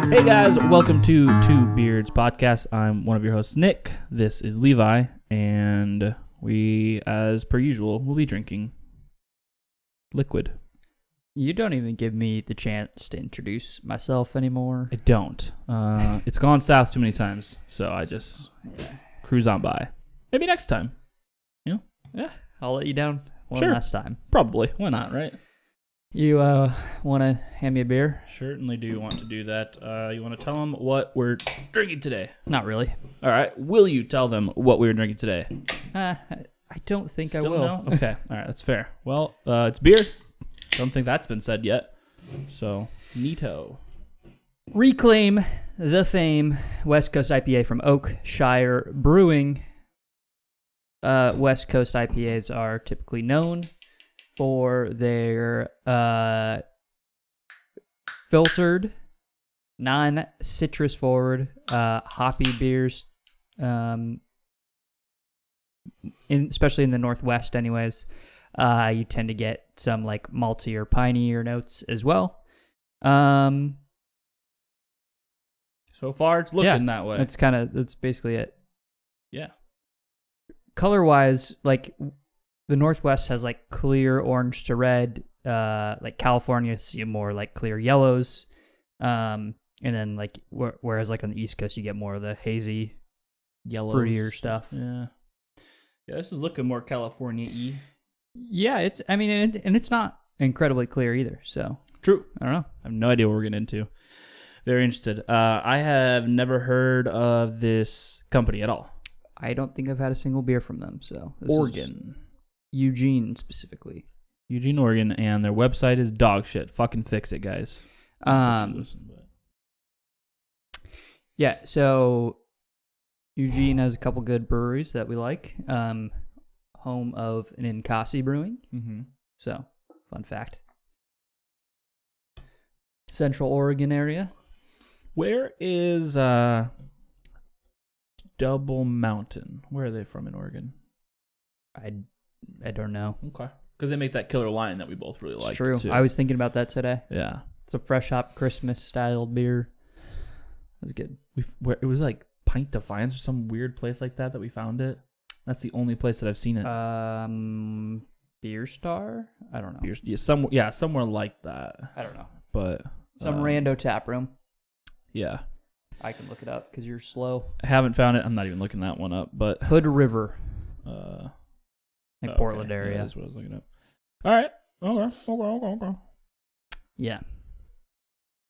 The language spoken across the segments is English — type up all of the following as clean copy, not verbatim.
Hey guys, welcome to Two Beards Podcast. I'm one of your hosts, Nick. This is Levi, and we, as per usual, will be drinking liquid. You don't even give me the chance to introduce myself anymore. I don't. It's gone south too many times, so I just cruise on by. Maybe next time. You know? Yeah, I'll let you down one Sure. last time. Probably. Why not, right? You want to hand me a beer? Certainly do want to do that. You want to tell them what we're drinking today? Not really. All right. Will you tell them what we're drinking today? I don't think Still I will. No? Okay. All right. That's fair. Well, it's beer. Don't think that's been said yet. So, neato. Reclaim the fame West Coast IPA from Oakshire Brewing. West Coast IPAs are typically known for their filtered, non-citrus forward, hoppy beers, especially in the Northwest anyways. You tend to get some like malty or piney notes as well. So far, it's looking that way. That's basically it. Yeah. Color-wise, like the Northwest has like clear orange to red. Like California, see more like clear yellows. And then like whereas like on the East Coast, you get more of the hazy, Yellows. fruitier stuff. Yeah. Yeah, this is looking more California-y. Yeah, it's not incredibly clear either. So True. I don't know. I have no idea what we're getting into. Very interested. I have never heard of this company at all. I don't think I've had a single beer from them. So this Oregon. is Eugene specifically. Eugene, Oregon, and their website is dog shit. Fucking fix it, guys. Yeah, so Eugene has a couple good breweries that we like. Home of Ninkasi Brewing. Mm-hmm. So, fun fact. Central Oregon area. Where is Double Mountain? Where are they from in Oregon? I don't know. Okay. Because they make that killer line that we both really like. It's true. Too. I was thinking about that today. Yeah. It's a fresh hop Christmas styled beer. That's good. It was like Pint Defiance or some weird place like that we found it. That's the only place that I've seen it. Beer Star? I don't know. Somewhere like that. I don't know. But Some rando tap room. Yeah. I can look it up because you're slow. I haven't found it. I'm not even looking that one up. But Hood River. Portland okay. area. Yeah, that's what I was looking up. All right. Okay. Yeah.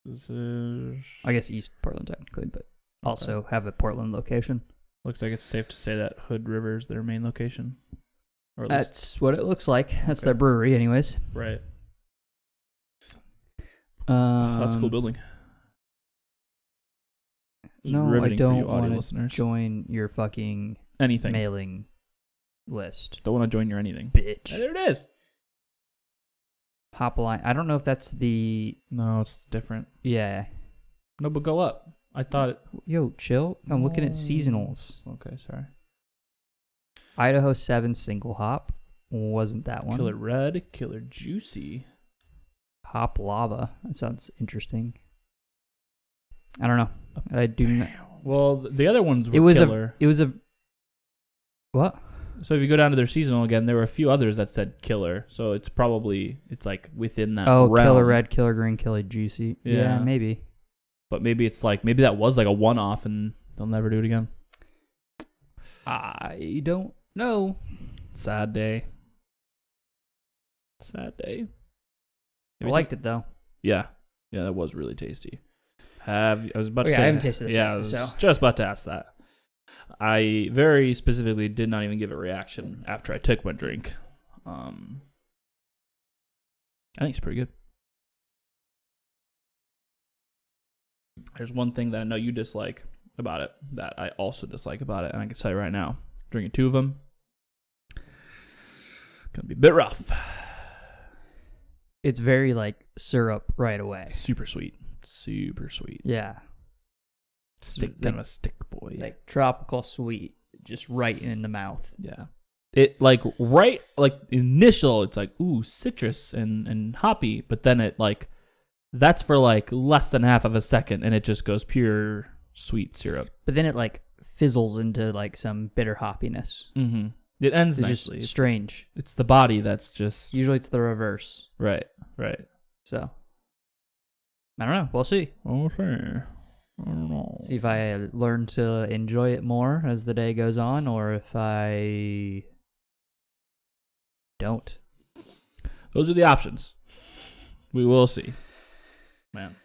This is... I guess East Portland technically, but also have a Portland location. Looks like it's safe to say that Hood River is their main location. Or at least... That's what it looks like. That's their brewery anyways. Right. That's a cool building. No, I don't want to join your fucking anything mailing list. Don't want to join your anything. Bitch. There it is. Hopline. I don't know if that's the... No, it's different. Yeah. No, but go up. I thought it... Yo, chill. I'm looking at seasonals. Okay, sorry. Idaho 7 single hop. Wasn't that one. Killer Red, Killer Juicy. Hop Lava. That sounds interesting. I don't know. I do not... Well, the other ones were killer. It was a... What? So if you go down to their seasonal again, there were a few others that said killer. So it's like within that realm. Killer Red, Killer Green, Killer Juicy. Yeah, maybe. But maybe that was like a one-off and they'll never do it again. I don't know. Sad day. I liked it though. Yeah. Yeah, that was really tasty. I was about to say... I haven't tasted this yet, I was just about to ask that. I very specifically did not even give a reaction after I took my drink. I think it's pretty good. There's one thing that I know you dislike about it that I also dislike about it, and I can tell you right now, drinking 2 of them, gonna be a bit rough. It's very like syrup right away. Super sweet. Yeah. Kind of a stick boy. Like tropical sweet, just right in the mouth. Yeah. It like right like initial, it's like ooh citrus and hoppy, but then it like That's for like less than half of a second, and it just goes pure sweet syrup. But then it like fizzles into like some bitter hoppiness. Mm-hmm. It ends It's nicely. just strange. It's the body that's just Usually it's the reverse. right. So I don't know. We'll see. Okay. I don't know. See if I learn to enjoy it more as the day goes on, or if I don't. Those are the options. We will see. Man.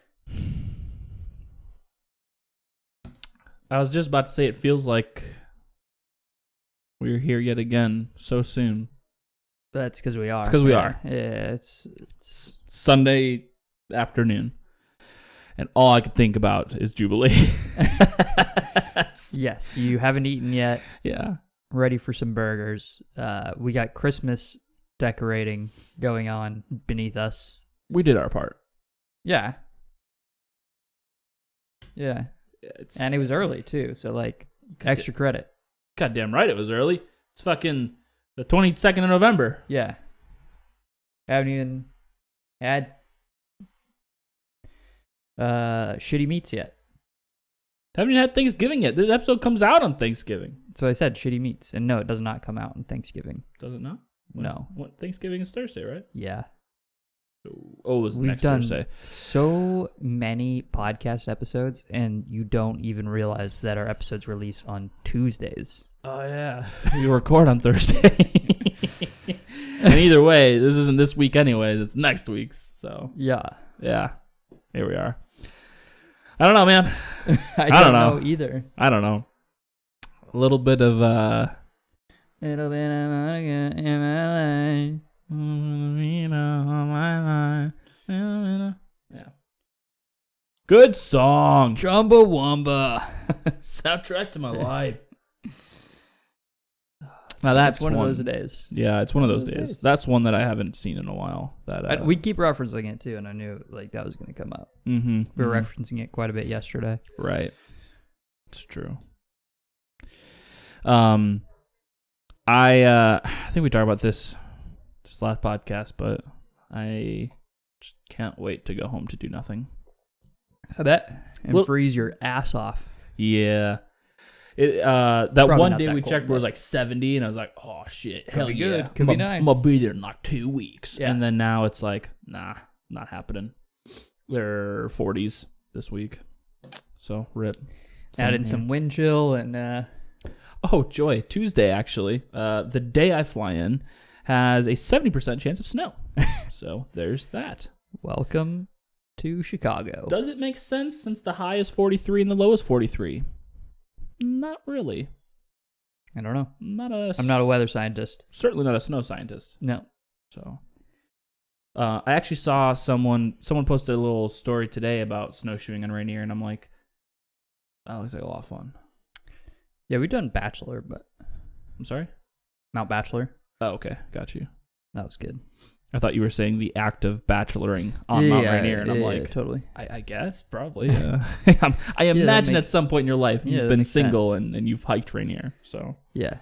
I was just about to say it feels like we're here yet again so soon. That's because we are. It's because we are. Yeah, it's Sunday afternoon. And all I could think about is Jubilee. Yes, you haven't eaten yet. Yeah. Ready for some burgers. We got Christmas decorating going on beneath us. We did our part. Yeah. And it was early too, so like extra credit. Goddamn right it was early. It's fucking the 22nd of November. Yeah. Haven't even had shitty meats yet. Haven't even had Thanksgiving yet. This episode comes out on Thanksgiving. So I said shitty meats, and no, it does not come out on Thanksgiving. Does it not? No. Thanksgiving is Thursday, right? Yeah. Oh, it was We've next done Thursday. so many podcast episodes, and you don't even realize that our episodes release on Tuesdays. Oh, yeah. We record on Thursday. And either way, this isn't this week anyway. It's next week's. So, Yeah. Here we are. I don't know, man. I don't know either. I don't know. A little bit of, Little bit of Monica in my life. Yeah. Good song. Chumbawamba. Soundtrack to my life. Now that's one of those days. Yeah, it's one of those days. That's one that I haven't seen in a while. That we keep referencing it too, and I knew like that was going to come up. Mm-hmm. We were referencing it quite a bit yesterday. Right. It's true. I think we talked about this last podcast, but I just can't wait to go home to do nothing. I bet. And freeze your ass off. Yeah. That Probably one not day that we cold, checked, it was like 70, and I was like, "Oh shit, Could hell be yeah, good. Could be nice. I'm gonna be there in like 2 weeks." Yeah. And then now it's like, nah, not happening. They're 40s this week, so rip. Add in some wind chill and. Oh joy! Tuesday actually, the day I fly in, has a 70% chance of snow. So there's that. Welcome to Chicago. Does it make sense since the high is 43 and the low is 43? Not really. I don't know. I'm not a weather scientist. Certainly not a snow scientist. No. So, I actually saw someone posted a little story today about snowshoeing on Rainier, and I'm like, that looks like a lot of fun. Yeah, we've done Bachelor, but I'm sorry? Mount Bachelor. Oh, okay. Got you. That was good. I thought you were saying the act of bacheloring on Mount Rainier, and I'm like, totally. I guess, probably. Yeah. I imagine at some point in your life you've been single and you've hiked Rainier. So yeah,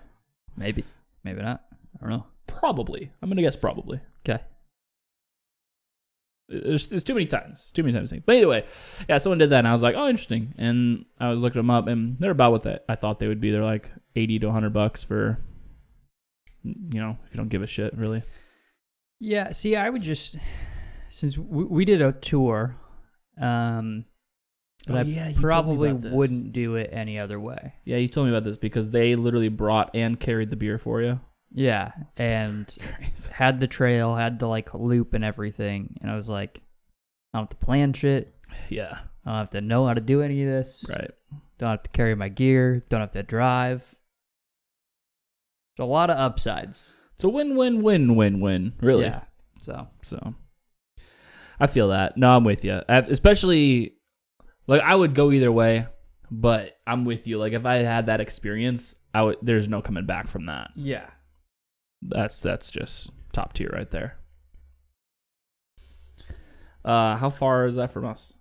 maybe not. I don't know. Probably. I'm gonna guess probably. Okay. There's too many times. Too many times. But anyway, yeah, someone did that, and I was like, oh, interesting. And I was looking them up, and they're about what I thought they would be. They're like $80 to $100 for, if you don't give a shit, really. Yeah. See, I would just, since we did a tour, but I probably wouldn't do it any other way. Yeah, you told me about this because they literally brought and carried the beer for you. Yeah, and had the trail, had the like loop and everything, and I was like, I don't have to plan shit. Yeah. I don't have to know how to do any of this. Right. Don't have to carry my gear. Don't have to drive. There's a lot of upsides. It's a win-win-win-win-win, really. Yeah. So I feel that. No, I'm with you. Especially, like, I would go either way, but I'm with you. Like, if I had that experience, there's no coming back from that. Yeah. That's just top tier right there. How far is that from us?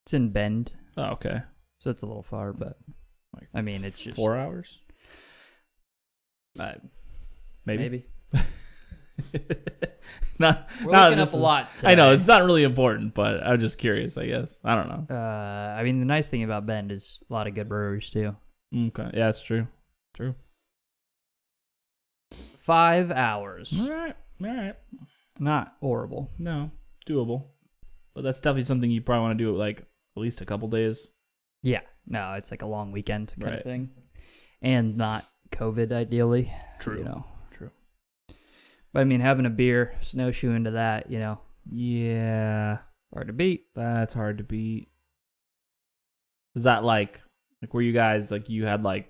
It's in Bend. Oh, okay. So it's a little far, but like, I mean, it's just 4 hours. Maybe. not We're not looking up this a is- lot. I know today. it's not really important, but I'm just curious. I guess I don't know. I mean, the nice thing about Bend is a lot of good breweries too. Okay, yeah, that's true. 5 hours. All right. Not horrible. No, doable. But that's definitely something you probably want to do like at least a couple days. Yeah. No, it's like a long weekend kind Right. of thing, and not COVID ideally. True. You know. True. But I mean, having a beer, snowshoe into that, Yeah, hard to beat. that's hard to beat. Is that like were you guys like you had like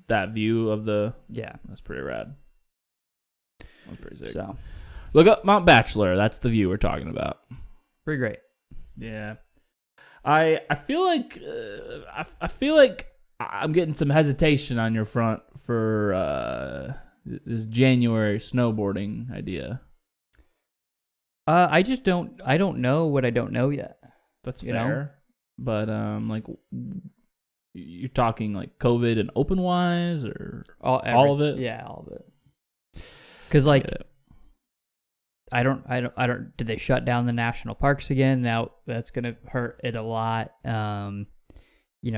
that view of the? Yeah. That's pretty rad. That's pretty sick. So Look up Mount Bachelor. That's the view we're talking about. pretty great. Yeah, I feel like I feel like I'm getting some hesitation on your front for this January snowboarding idea. I don't know what I don't know yet. That's You fair, but like you're talking like COVID and open wise or all of it. Yeah, all of it. Because like. Yeah. I don't. Did they shut down the national parks again? Now that's gonna hurt it a lot.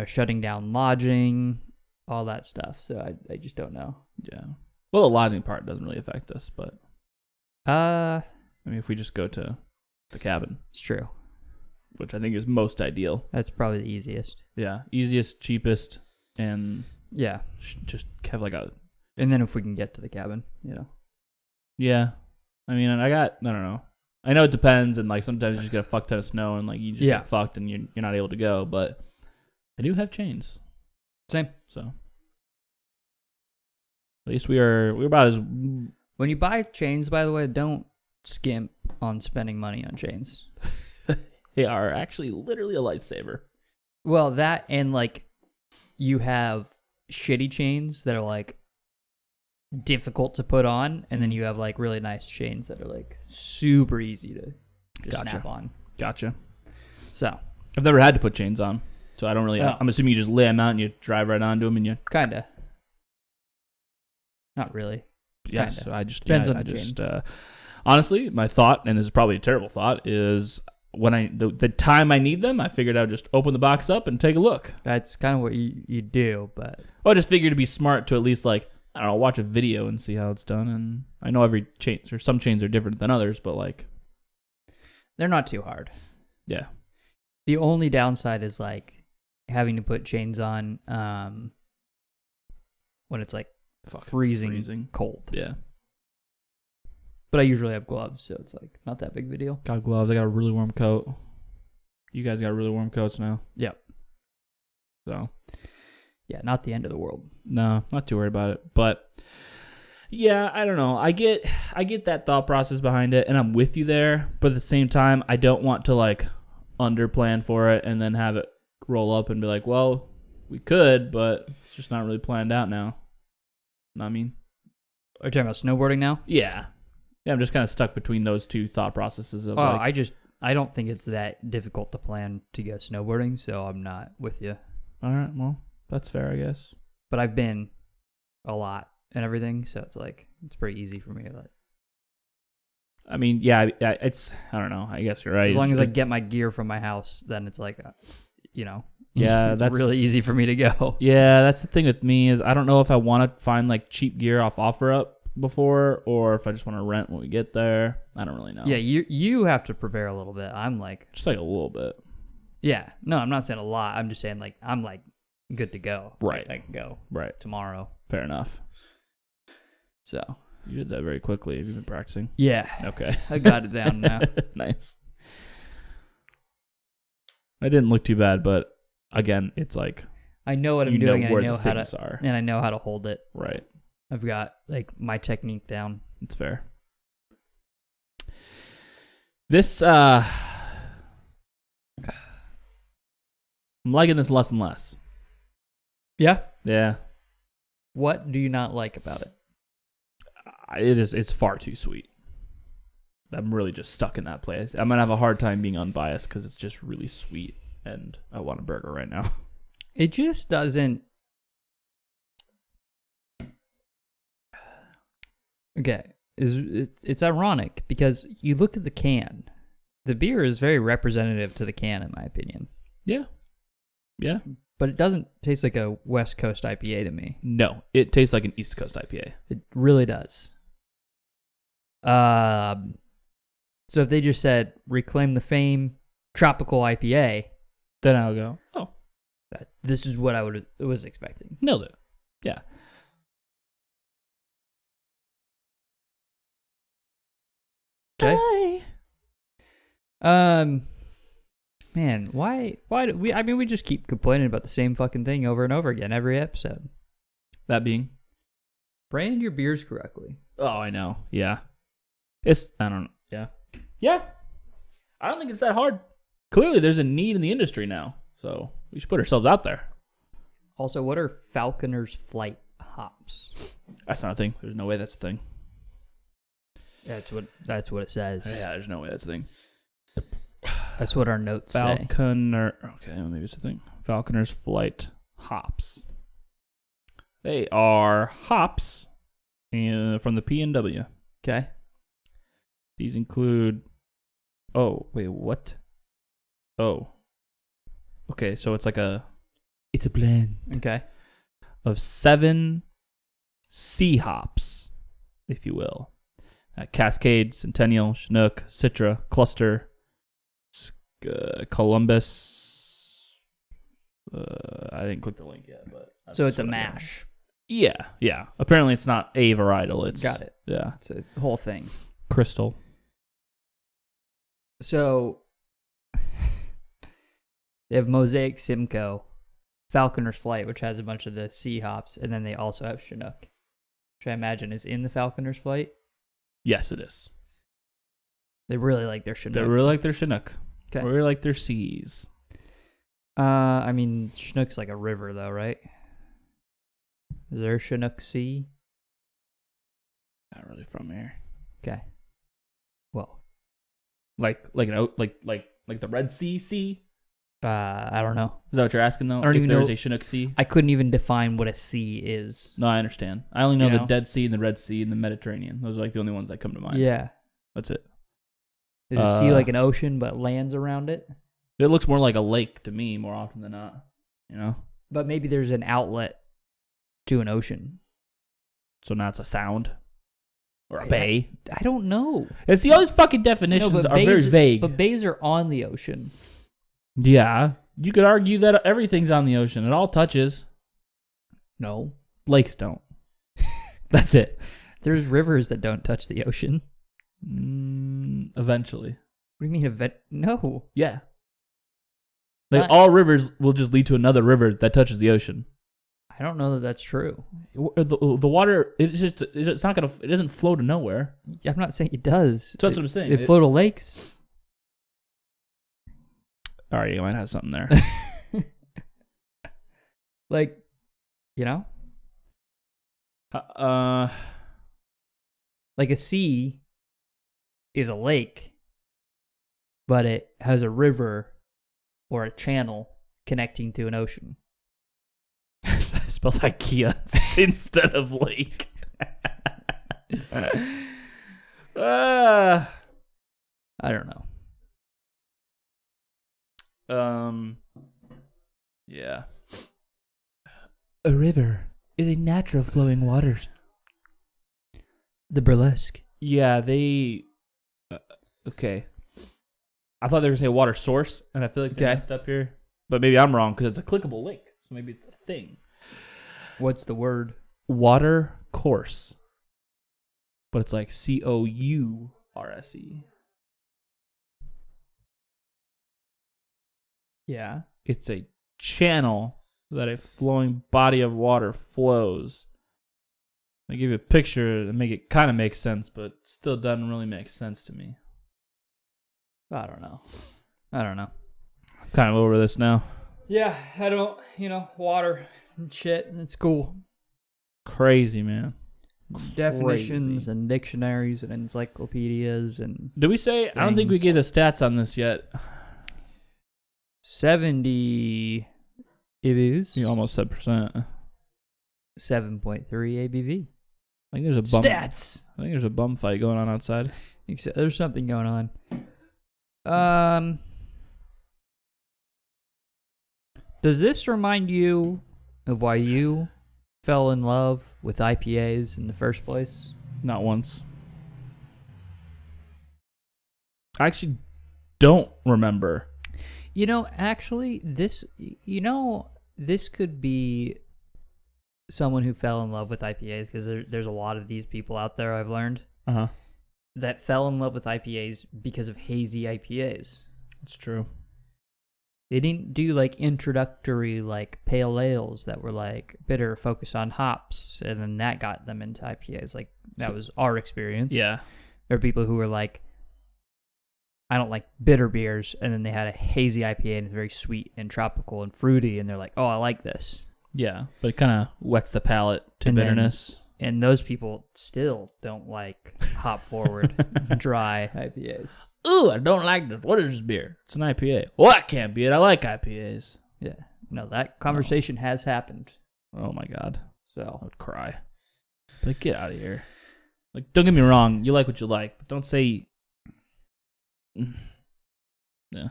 Shutting down lodging, all that stuff. So I just don't know. Yeah. Well, the lodging part doesn't really affect us, but I mean, if we just go to the cabin, it's true. which I think is most ideal. That's probably the easiest. Yeah, easiest, cheapest, and Yeah, just have like a and then if we can get to the cabin, yeah. I mean, I don't know. I know it depends, and like sometimes you just get a fuck ton of snow, and like you just get fucked, and you're not able to go. But I do have chains, Same. so at least we're about as When you buy chains, by the way, don't skimp on spending money on chains. they are actually literally a lifesaver. Well, that and like you have shitty chains that are like difficult to put on, and then you have like really nice chains that are like super easy to just snap on. Gotcha. So I've never had to put chains on, so I don't really. Oh. I'm assuming you just lay them out and you drive right onto them, and you. kinda. Not really. Yes, Kinda. I just Depends yeah, on I the just chains. honestly, my thought, and this is probably a terrible thought, is when the time I need them, I figured I'd just open the box up and take a look. That's kind of what you do, but Well, I just figured it'd be smart to at least like I don't know, watch a video and see how it's done. And I know every chains or some chains are different than others, but like they're not too hard. yeah, The only downside is like having to put chains on when it's like fucking freezing cold. Yeah, But I usually have gloves, so it's like not that big of a deal. got gloves. I got a really warm coat. You guys got really warm coats now. Yep. So Yeah, not the end of the world. no, not too worried about it. But yeah, I don't know. I get that thought process behind it, and I'm with you there. But at the same time, I don't want to like underplan for it and then have it roll up and be like, well, we could, but it's just not really planned out now. Know what I mean? Are you talking about snowboarding now? Yeah. Yeah, I'm just kind of stuck between those two thought processes of like, I don't think it's that difficult to plan to go snowboarding, so I'm not with you. all right, well, that's fair, I guess. But I've been a lot and everything, so it's like it's pretty easy for me. Like, I mean, yeah, it's I don't know. I guess you're right. as long as I get my gear from my house, then it's like, Yeah, it's that's really easy for me to go. Yeah, that's the thing with me is I don't know if I want to find like cheap gear off OfferUp before or if I just want to rent when we get there. I don't really know. Yeah, you have to prepare a little bit. I'm like, just like a little bit. yeah, no, I'm not saying a lot. I'm just saying like I'm like good to go. Right. I can go Right. tomorrow. Fair enough. So You did that very quickly. Have you been practicing? yeah, Okay. I got it down now. Nice. I didn't look too bad, but again, it's like I know what I'm you doing. know And where I know the how things to, are. and I know how to hold it. Right. I've got like my technique down. It's fair. This I'm liking this less and less. Yeah. Yeah. What do you not like about it? It's far too sweet. I'm really just stuck in that place. I'm gonna have a hard time being unbiased because it's just really sweet, and I want a burger right now. It just doesn't. Okay, it's ironic because you look at the can. The beer is very representative to the can, in my opinion. Yeah. Yeah. But it doesn't taste like a West Coast IPA to me. No, it tastes like an East Coast IPA. It really does. So if they just said reclaim the fame tropical IPA, then I'll go, oh, this is what I was expecting. Nailed it. Yeah. Okay. Man, why do we? I mean, we just keep complaining about the same fucking thing over and over again every episode. That being, brand your beers correctly. Oh, I know. Yeah. I don't know. Yeah. Yeah. I don't think it's that hard. Clearly, there's a need in the industry now, so we should put ourselves out there. Also, what are Falconer's Flight hops? That's not a thing. There's no way that's a thing. That's what it says. Yeah, there's no way that's a thing. That's what our notes say. Falconer. Okay, well, maybe it's a thing. Falconer's Flight hops. They are hops from the P&W. Okay. These include. Oh, wait, what? Oh. Okay, so it's a blend. Okay. Of 7 C hops, if you will. Cascade, Centennial, Chinook, Citra, Cluster, Columbus. I didn't click the link yet, but so it's a mash. Yeah. Apparently, it's not a varietal. It's got it. Yeah, it's a whole thing. Crystal. So they have Mosaic Simcoe, Falconer's Flight, which has a bunch of the C hops, and then they also have Chinook, which I imagine is in the Falconer's Flight. Yes, it is. They really like their Chinook. They really like their Chinook. Okay. They really like their C's. I mean, Chinook's like a river, though, right? Is there a Chinook Sea? Not really from here. Okay. Well, like the Red Sea. I don't know. Is that what you're asking though? I don't even know. There's a Chinook Sea. I couldn't even define what a sea is. No, I understand. I only know the Dead Sea and the Red Sea and the Mediterranean. Those are like the only ones that come to mind. Yeah. That's it. Is a sea like an ocean but lands around it? It looks more like a lake to me more often than not. You know? But maybe there's an outlet to an ocean. So now it's a sound? Or a bay? I don't know. It's all these fucking definitions are very vague. But bays are on the ocean. Yeah. You could argue that everything's on the ocean. It all touches. No. Lakes don't. That's it. There's rivers that don't touch the ocean. Eventually. What do you mean No. Yeah. Like all rivers will just lead to another river that touches the ocean. I don't know that that's true. The water, it's not gonna. It doesn't flow to nowhere. I'm not saying it does. That's what I'm saying. It flow to lakes. All right, you might have something there. Like, you know, like a sea is a lake, but it has a river or a channel connecting to an ocean. I spelled IKEA instead of lake. I don't know. Yeah. A river is a natural flowing water. The burlesque. Yeah, they. Okay. I thought they were going to say water source, and I feel like they messed up here. But maybe I'm wrong because it's a clickable link. So maybe it's a thing. What's the word? Water course. But it's like COURSE. Yeah. It's a channel that a flowing body of water flows. I give you a picture to make it kind of make sense, but still doesn't really make sense to me. I don't know. I'm kind of over this now. Yeah, I don't, water and shit. It's cool. Crazy, man. Definitions and dictionaries and encyclopedias and. Did we say? Things. I don't think we gave the stats on this yet. 70 IBUs. You almost said percent. 7.3 ABV. I think there's a bum. Stats. I think there's a bum fight going on outside. There's something going on. Does this remind you of why you fell in love with IPAs in the first place? Not once. I actually don't remember. Actually, this could be someone who fell in love with IPAs, because there's a lot of these people out there, I've learned, that fell in love with IPAs because of hazy IPAs. That's true. They didn't do like introductory like pale ales that were like bitter, focus on hops, and then that got them into IPAs. Like that was our experience. Yeah. There are people who were like, I don't like bitter beers, and then they had a hazy IPA and it's very sweet and tropical and fruity, and they're like, oh, I like this. Yeah, but it kind of wets the palate to And bitterness. And those people still don't like hop forward, dry IPAs. Ooh, I don't like this. What is this beer? It's an IPA. Well, that can't be it. I like IPAs. Yeah. No, that conversation has happened. Oh my God. I So would cry. But get out of here. Like, don't get me wrong. You like what you like, but don't say. Yeah.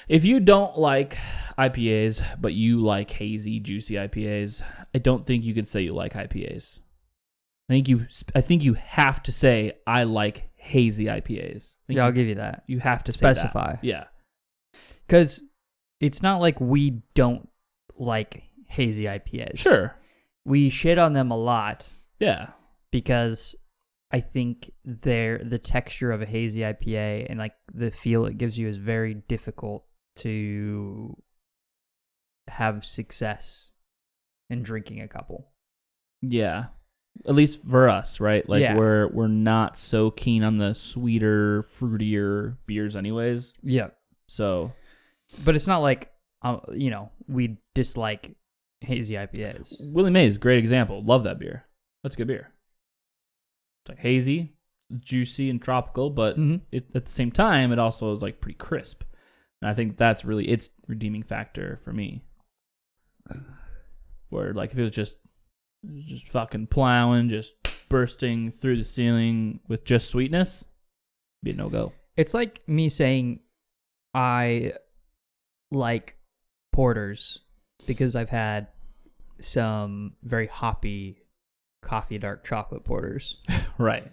If you don't like IPAs, but you like hazy, juicy IPAs, I don't think you can say you like IPAs. I think you have to say I like hazy IPAs. yeah, I'll give you that. You have to Specify. Say that. Yeah. Because it's not like we don't like hazy IPAs. Sure. We shit on them a lot Yeah. because I think the texture of a hazy IPA and like the feel it gives you is very difficult to have success in drinking a couple. Yeah. At least for us, right? Like Yeah. we're not so keen on the sweeter, fruitier beers anyways. Yeah. So, But it's not like we dislike hazy IPAs. Willie Mays, great example. Love that beer. That's a good beer. It's like hazy, juicy, and tropical, but at the same time, it also is like pretty crisp. And I think that's really its redeeming factor for me. Where like if it was just fucking plowing, just bursting through the ceiling with just sweetness, be a no-go. It's like me saying I like porters because I've had some very hoppy coffee dark chocolate porters. Right.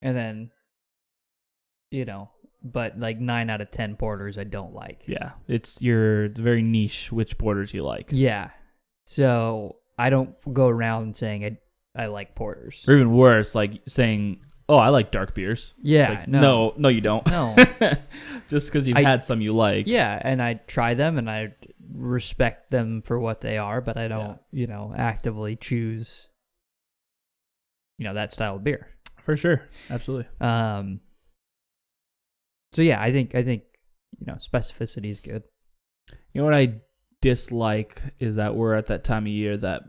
And then, but like 9 out of 10 porters I don't like. Yeah. It's very niche which porters you like. Yeah. So I don't go around saying I like porters. Or even worse, like saying, oh, I like dark beers. Yeah. Like, no, you don't. No. Just because you've had some you like. Yeah. And I try them and I respect them for what they are, but I don't, actively choose, that style of beer. For sure. Absolutely. So yeah, I think specificity is good. You know what I dislike is that we're at that time of year that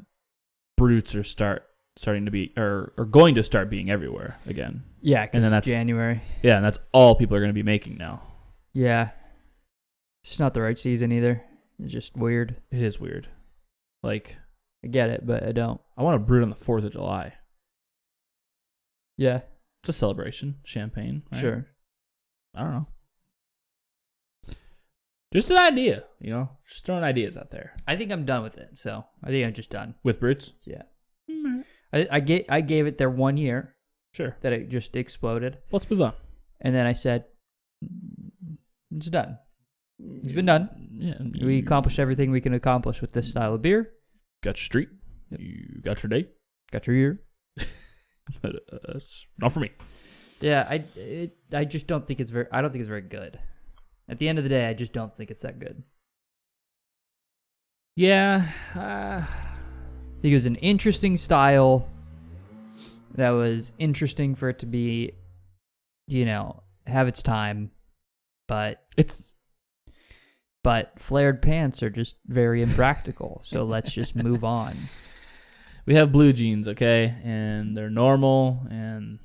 brutes are starting to be or going to start being everywhere again. Yeah, and then that's January. Yeah, and that's all people are going to be making now. Yeah, it's not the right season either. It's just weird. It is weird. Like, I get it, but I don't. I want to brew it on the 4th of July. Yeah, it's a celebration, champagne. Right? Sure. I don't know. Just an idea, just throwing ideas out there. I think I'm done with it. So I think I'm just done with brutes. Yeah, I gave it their 1 year. Sure. That it just exploded. Let's move on. And then I said, it's done. It's been done. Yeah. We accomplished everything we can accomplish with this style of beer. Got your street. Yep. You got your day. Got your year. But not for me. Yeah, I just don't think it's very good. At the end of the day, I just don't think it's that good. Yeah. I think it was an interesting style that was interesting for it to be, have its time, but flared pants are just very impractical. So let's just move on. We have blue jeans, okay? And they're normal and,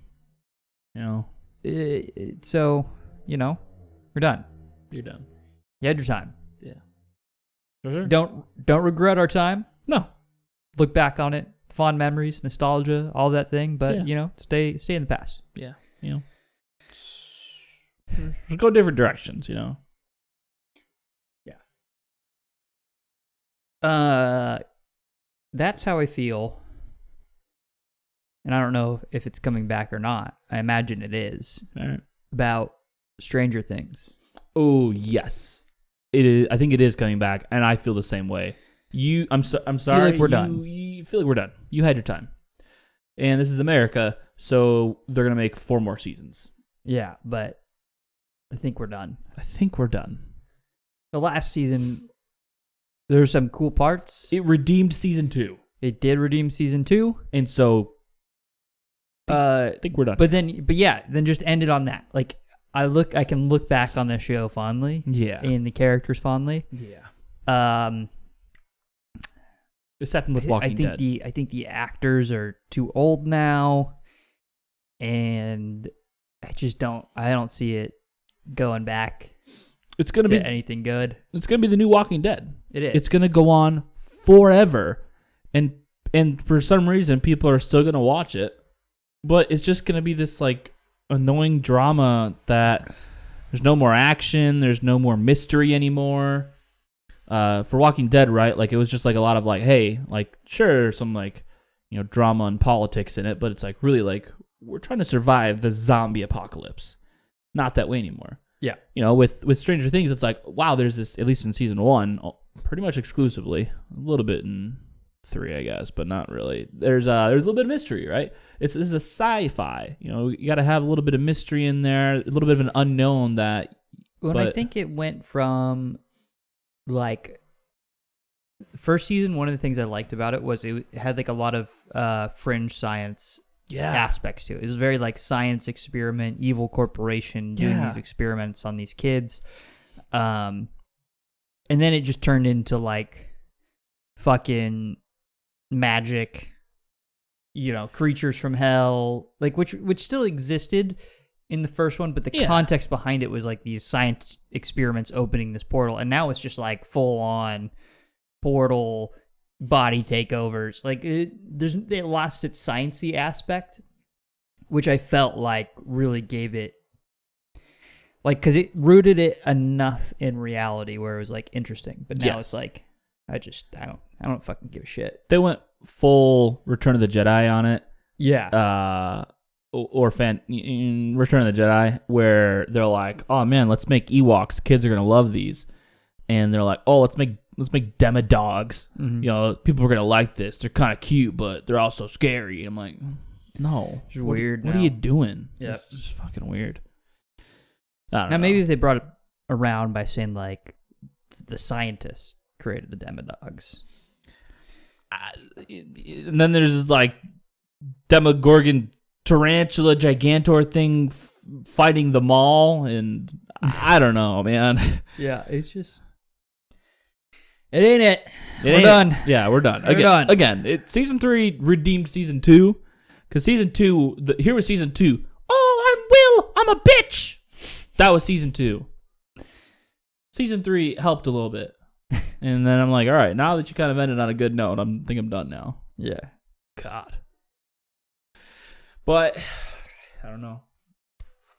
so, we're done. You're done. You had your time. Yeah. For sure. Don't regret our time. No. look back on it, fond memories, nostalgia, all that thing. But stay in the past. Yeah, just go different directions. That's how I feel. And I don't know if it's coming back or not. I imagine it is. All right. About Stranger Things. Oh, yes. It is. I think it is coming back, and I feel the same way. I'm sorry. Feel like we're done. You feel like we're done. You had your time. And this is America, so they're going to make 4 more seasons. Yeah, but I think we're done. The last season, there were some cool parts. It redeemed season 2. It did redeem season 2. And so I think we're done. But then just ended on that. Like I can look back on the show fondly. Yeah. And the characters fondly. Yeah. This happened with Walking Dead. I think the actors are too old now, and I don't see it going back. It's gonna be anything good. It's gonna be the new Walking Dead. It is. It's gonna go on forever, and for some reason people are still gonna watch it, but it's just gonna be this like annoying drama that there's no more action, there's no more mystery anymore. For Walking Dead, right? Like it was just like a lot of like, hey, like sure, some like drama and politics in it, but it's like really like we're trying to survive the zombie apocalypse. Not that way anymore. Yeah. With Stranger Things, it's like, wow, there's this, at least in season 1, pretty much exclusively, a little bit in 3, I guess, but not really. There's a little bit of mystery, right? This is a sci-fi. You got to have a little bit of mystery in there, a little bit of an unknown that. I think it went from like first season. One of the things I liked about it was it had like a lot of fringe science. Aspects to it. It was very like science experiment, evil corporation doing these experiments on these kids. And then it just turned into like fucking magic, creatures from hell, like which still existed in the first one, but the context behind it was like these science experiments opening this portal, and now it's just like full on portal body takeovers. Like it lost its sciencey aspect, which I felt like really gave it like, because it rooted it enough in reality where it was like interesting. But now it's like I don't fucking give a shit. They went full Return of the Jedi on it. Yeah. Or Return of the Jedi, where they're like, oh man, let's make Ewoks. Kids are gonna love these. And they're like, oh, let's make demodogs. Mm-hmm. People are gonna like this. They're kind of cute, but they're also scary. I'm like, no, it's weird. What are you doing? Yeah, it's just fucking weird. Now maybe if they brought it around by saying like the scientists created the demodogs, and then there's like Demogorgon tarantula gigantor thing fighting the mall, and I don't know, man. Yeah, it's just. It ain't it. We're done. Yeah, we're done. We're done. Again, season 3 redeemed season 2. Because season 2, here was season 2. Oh, I'm a bitch. That was season 2. Season 3 helped a little bit. And then I'm like, all right, now that you kind of ended on a good note, I think I'm done now. Yeah. God. But, I don't know.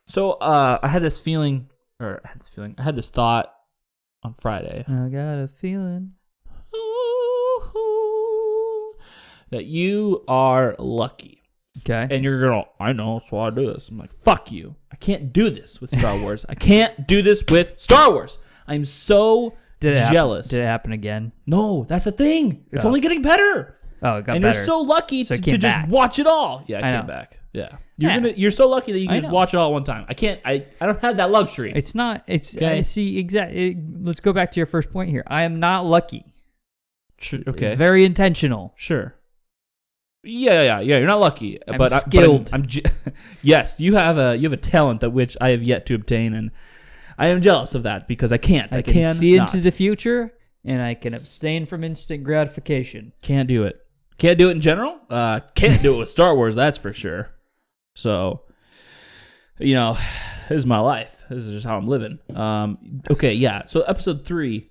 So, I had this thought on Friday. I got a feeling that you are lucky. Okay. And you're going, I know, that's why I do this. I'm like, fuck you. I can't do this with Star Wars. I can't do this with Star Wars. I'm so jealous. Did it happen again? No, that's the thing. It's only getting better. Oh, it got and better. You're so lucky to just watch it all. Yeah, I came back. Yeah. You're so lucky that you can just watch it all at one time. I can't. I don't have that luxury. It's not. It's okay. See, exactly. Let's go back to your first point here. I am not lucky. Okay. Very intentional. Sure. Yeah. You're not lucky, but skilled. Yes, you have a talent that which I have yet to obtain, and I am jealous of that because I can't. I can see into the future, and I can abstain from instant gratification. Can't do it. Can't do it in general. Can't do it with Star Wars. That's for sure. So, this is my life. This is just how I'm living. Okay, yeah. So episode 3,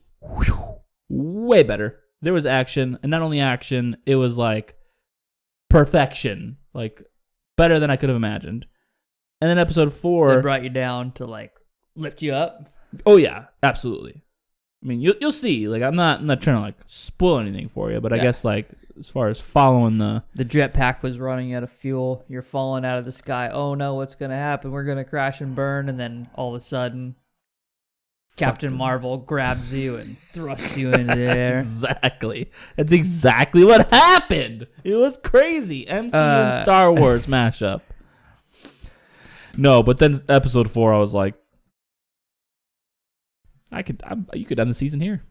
way better. there was action, and not only action, it was like perfection, like better than I could have imagined. And then episode 4, They brought you down to like lift you up. oh yeah, absolutely. I mean, you'll see. Like, I'm not trying to like spoil anything for you, but I guess like as far as following the jetpack was running out of fuel. You're falling out of the sky. Oh no, what's gonna happen? We're gonna crash and burn, and then all of a sudden, Captain Marvel grabs you and thrusts you into the air. Exactly. That's exactly what happened. It was crazy. MCU and Star Wars mashup. No, but then episode 4, I was like, you could end the season here.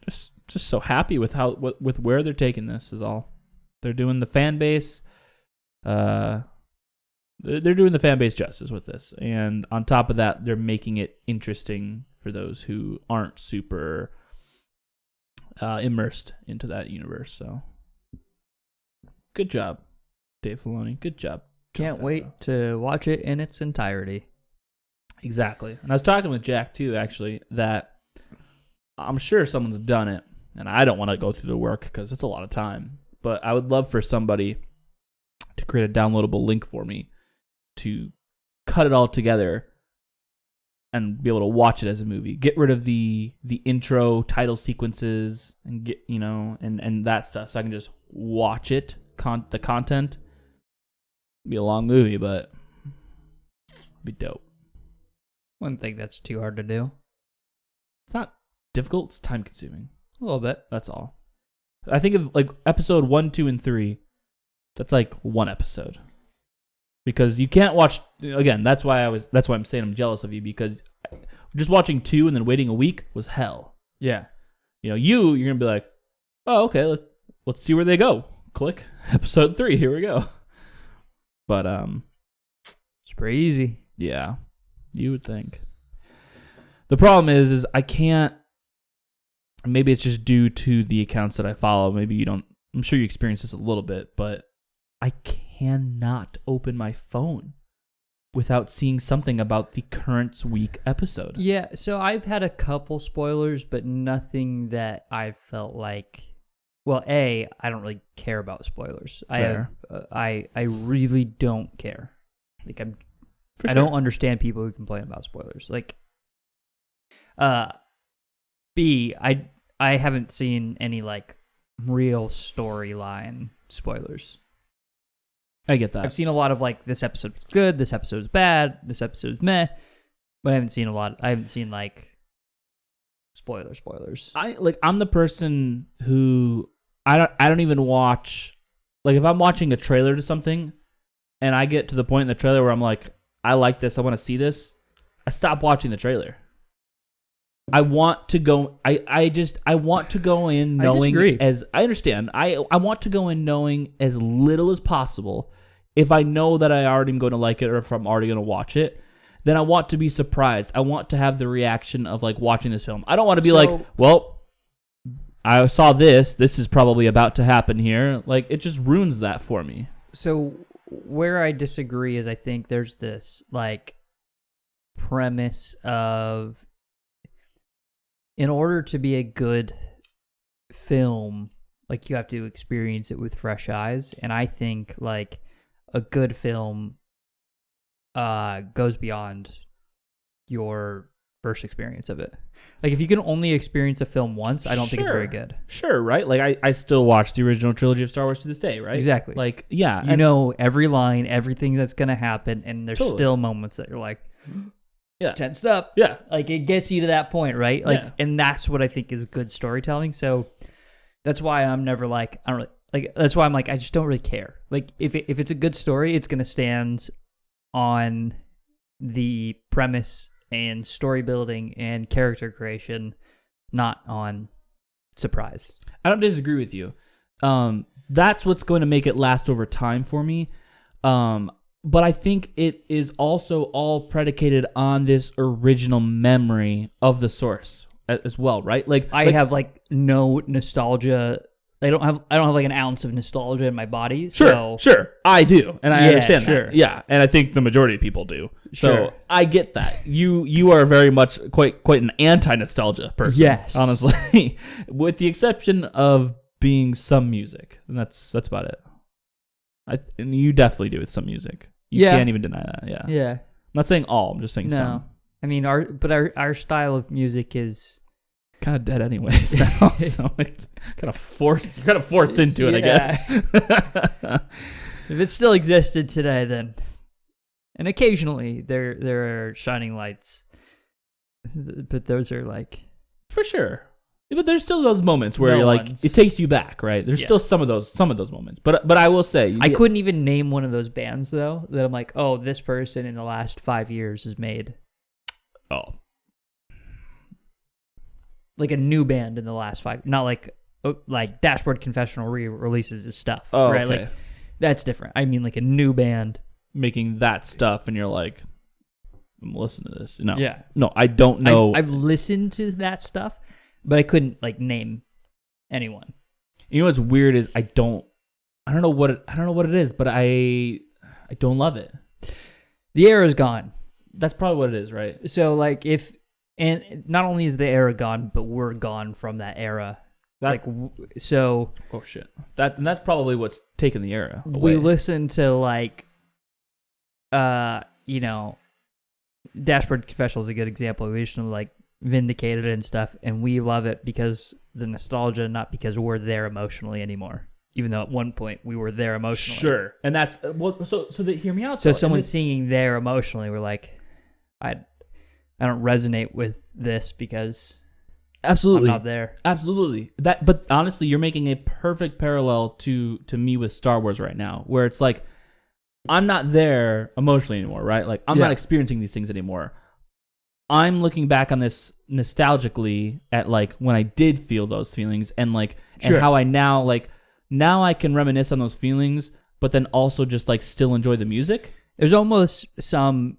Just so happy with with where they're taking this is all. They're doing the fan base. They're doing the fan base justice with this, and on top of that, they're making it interesting for those who aren't super immersed into that universe. So, good job, Dave Filoni. Good job. Can't wait to watch it in its entirety. Exactly. And I was talking with Jack too, actually, that I'm sure someone's done it, and I don't want to go through the work because it's a lot of time. But I would love for somebody to create a downloadable link for me to cut it all together and be able to watch it as a movie. Get rid of the intro title sequences and get and that stuff, so I can just watch it. The content. It'd be a long movie, but it'd be dope. Wouldn't think that's too hard to do. It's not difficult. It's time consuming. A little bit. That's all. I think of like episode 1, 2, and 3. That's like one episode. Because you can't watch again. That's why I'm saying I'm jealous of you, because just watching 2 and then waiting a week was hell. Yeah. You're gonna be like, oh, okay, let's see where they go. Click episode 3. Here we go. But it's pretty easy. Yeah, you would think. The problem is I can't. Maybe it's just due to the accounts that I follow. Maybe you don't. I'm sure you experience this a little bit, but I cannot open my phone without seeing something about the current week episode. Yeah, so I've had a couple spoilers, but nothing that I felt like. Well, I don't really care about spoilers. Fair. I really don't care. Like I don't understand people who complain about spoilers. Like, B, I haven't seen any like real storyline spoilers. I get that. I've seen a lot of like, this episode's good, this episode's bad, this episode's meh, but I haven't seen like spoilers. I'm the person who I don't even watch, like if I'm watching a trailer to something and I get to the point in the trailer where I'm like, I like this, I want to see this, I stop watching the trailer. I want to go I want to go in knowing I understand. I want to go in knowing as little as possible. If I know that I already am going to like it, or if I'm already going to watch it, then I want to be surprised. I want to have the reaction of like watching this film. I don't want to be like, well, I saw this is probably about to happen here. Like, it just ruins that for me. So where I disagree is I think there's this like premise of, in order to be a good film, like you have to experience it with fresh eyes. And I think like a good film goes beyond your first experience of it. Like if you can only experience a film once, I don't think it's very good. Sure, right? Like I still watch the original trilogy of Star Wars to this day, right? Exactly. Like, yeah. You know every line, everything that's going to happen, and there's still moments that you're like, yeah, tensed up. Yeah. Like it gets you to that point, right? Like, yeah. And that's what I think is good storytelling. So that's why I'm never like, I don't really, like, that's why I'm like, I just don't really care. Like if it's a good story, it's going to stand on the premise and story building and character creation, not on surprise. I don't disagree with you. That's what's going to make it last over time for me. But I think it is also all predicated on this original memory of the source as well, right? Like I have like no nostalgia. I don't have like an ounce of nostalgia in my body. Sure, I do, and I understand that. Yeah, and I think the majority of people do. So I get that. You are very much quite an anti-nostalgia person. Yes. Honestly. With the exception of being some music. And that's about it. And you definitely do with some music. You can't even deny that. Yeah. Yeah. I'm not saying all. I'm just saying No. some. I mean, our style of music is kind of dead anyways now. So it's kind of forced. You're kind of forced into it, I guess. If it still existed today, then. And occasionally there are shining lights. But those are like. For sure. But there's still those moments where No you're like, ones. it takes you back, right? There's still some of those moments. But I will say, I couldn't even name one of those bands though that I'm like, oh, this person in the last 5 years has made like a new band in the last 5, not like Dashboard Confessional re-releases his stuff. Oh, right? okay. Like that's different. I mean, like a new band making that stuff, and you're like, I'm listening to this. No, Yeah. no, I don't know. I've listened to that stuff, but I couldn't like name anyone. You know what's weird is I don't know what it is, but I don't love it. The era's gone. That's probably what it is, right? So like and not only is the era gone, but we're gone from that era. So oh shit. That's probably what's taken the era away. We listen to like Dashboard Confessional is a good example. We listen to like Vindicated and stuff, and we love it because the nostalgia, not because we're there emotionally anymore. Even though at one point we were there emotionally. Sure. And that's hear me out. So someone singing there emotionally, we're like, I don't resonate with this because absolutely I'm not there. Absolutely. But honestly, you're making a perfect parallel to me with Star Wars right now, where it's like I'm not there emotionally anymore, right? Like I'm not experiencing these things anymore. I'm looking back on this nostalgically at like when I did feel those feelings and like and how I now I can reminisce on those feelings, but then also just like still enjoy the music. There's almost some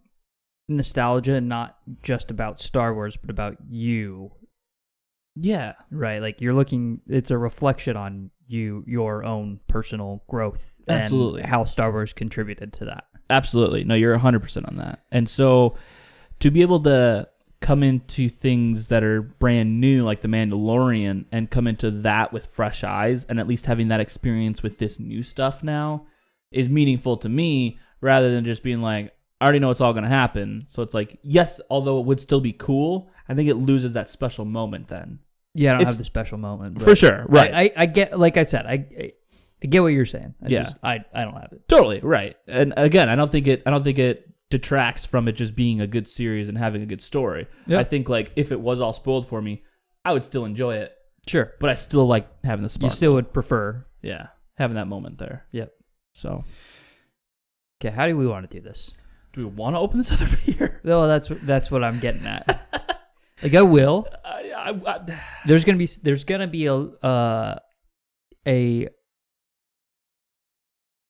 nostalgia, not just about Star Wars, but about you. Yeah. Right. Like it's a reflection on your own personal growth. Absolutely. And how Star Wars contributed to that. Absolutely. No, you're 100% on that. And so to be able to come into things that are brand new, like The Mandalorian, and come into that with fresh eyes, and at least having that experience with this new stuff now is meaningful to me, rather than just being like, I already know it's all going to happen. So it's like, yes, although it would still be cool, I think it loses that special moment then. Yeah, I don't have the special moment. For sure, right. I get, like I said, I get what you're saying. I don't have it. Totally, right. And again, I don't think it detracts from it just being a good series and having a good story. Yep. I think like if it was all spoiled for me, I would still enjoy it. Sure. But I still like having the sparkle. You still would prefer. Yeah. Having that moment there. Yep. So. Okay, how do we want to do this? Do we want to open this other beer? No, that's what I'm getting at. Like I will. There's gonna be a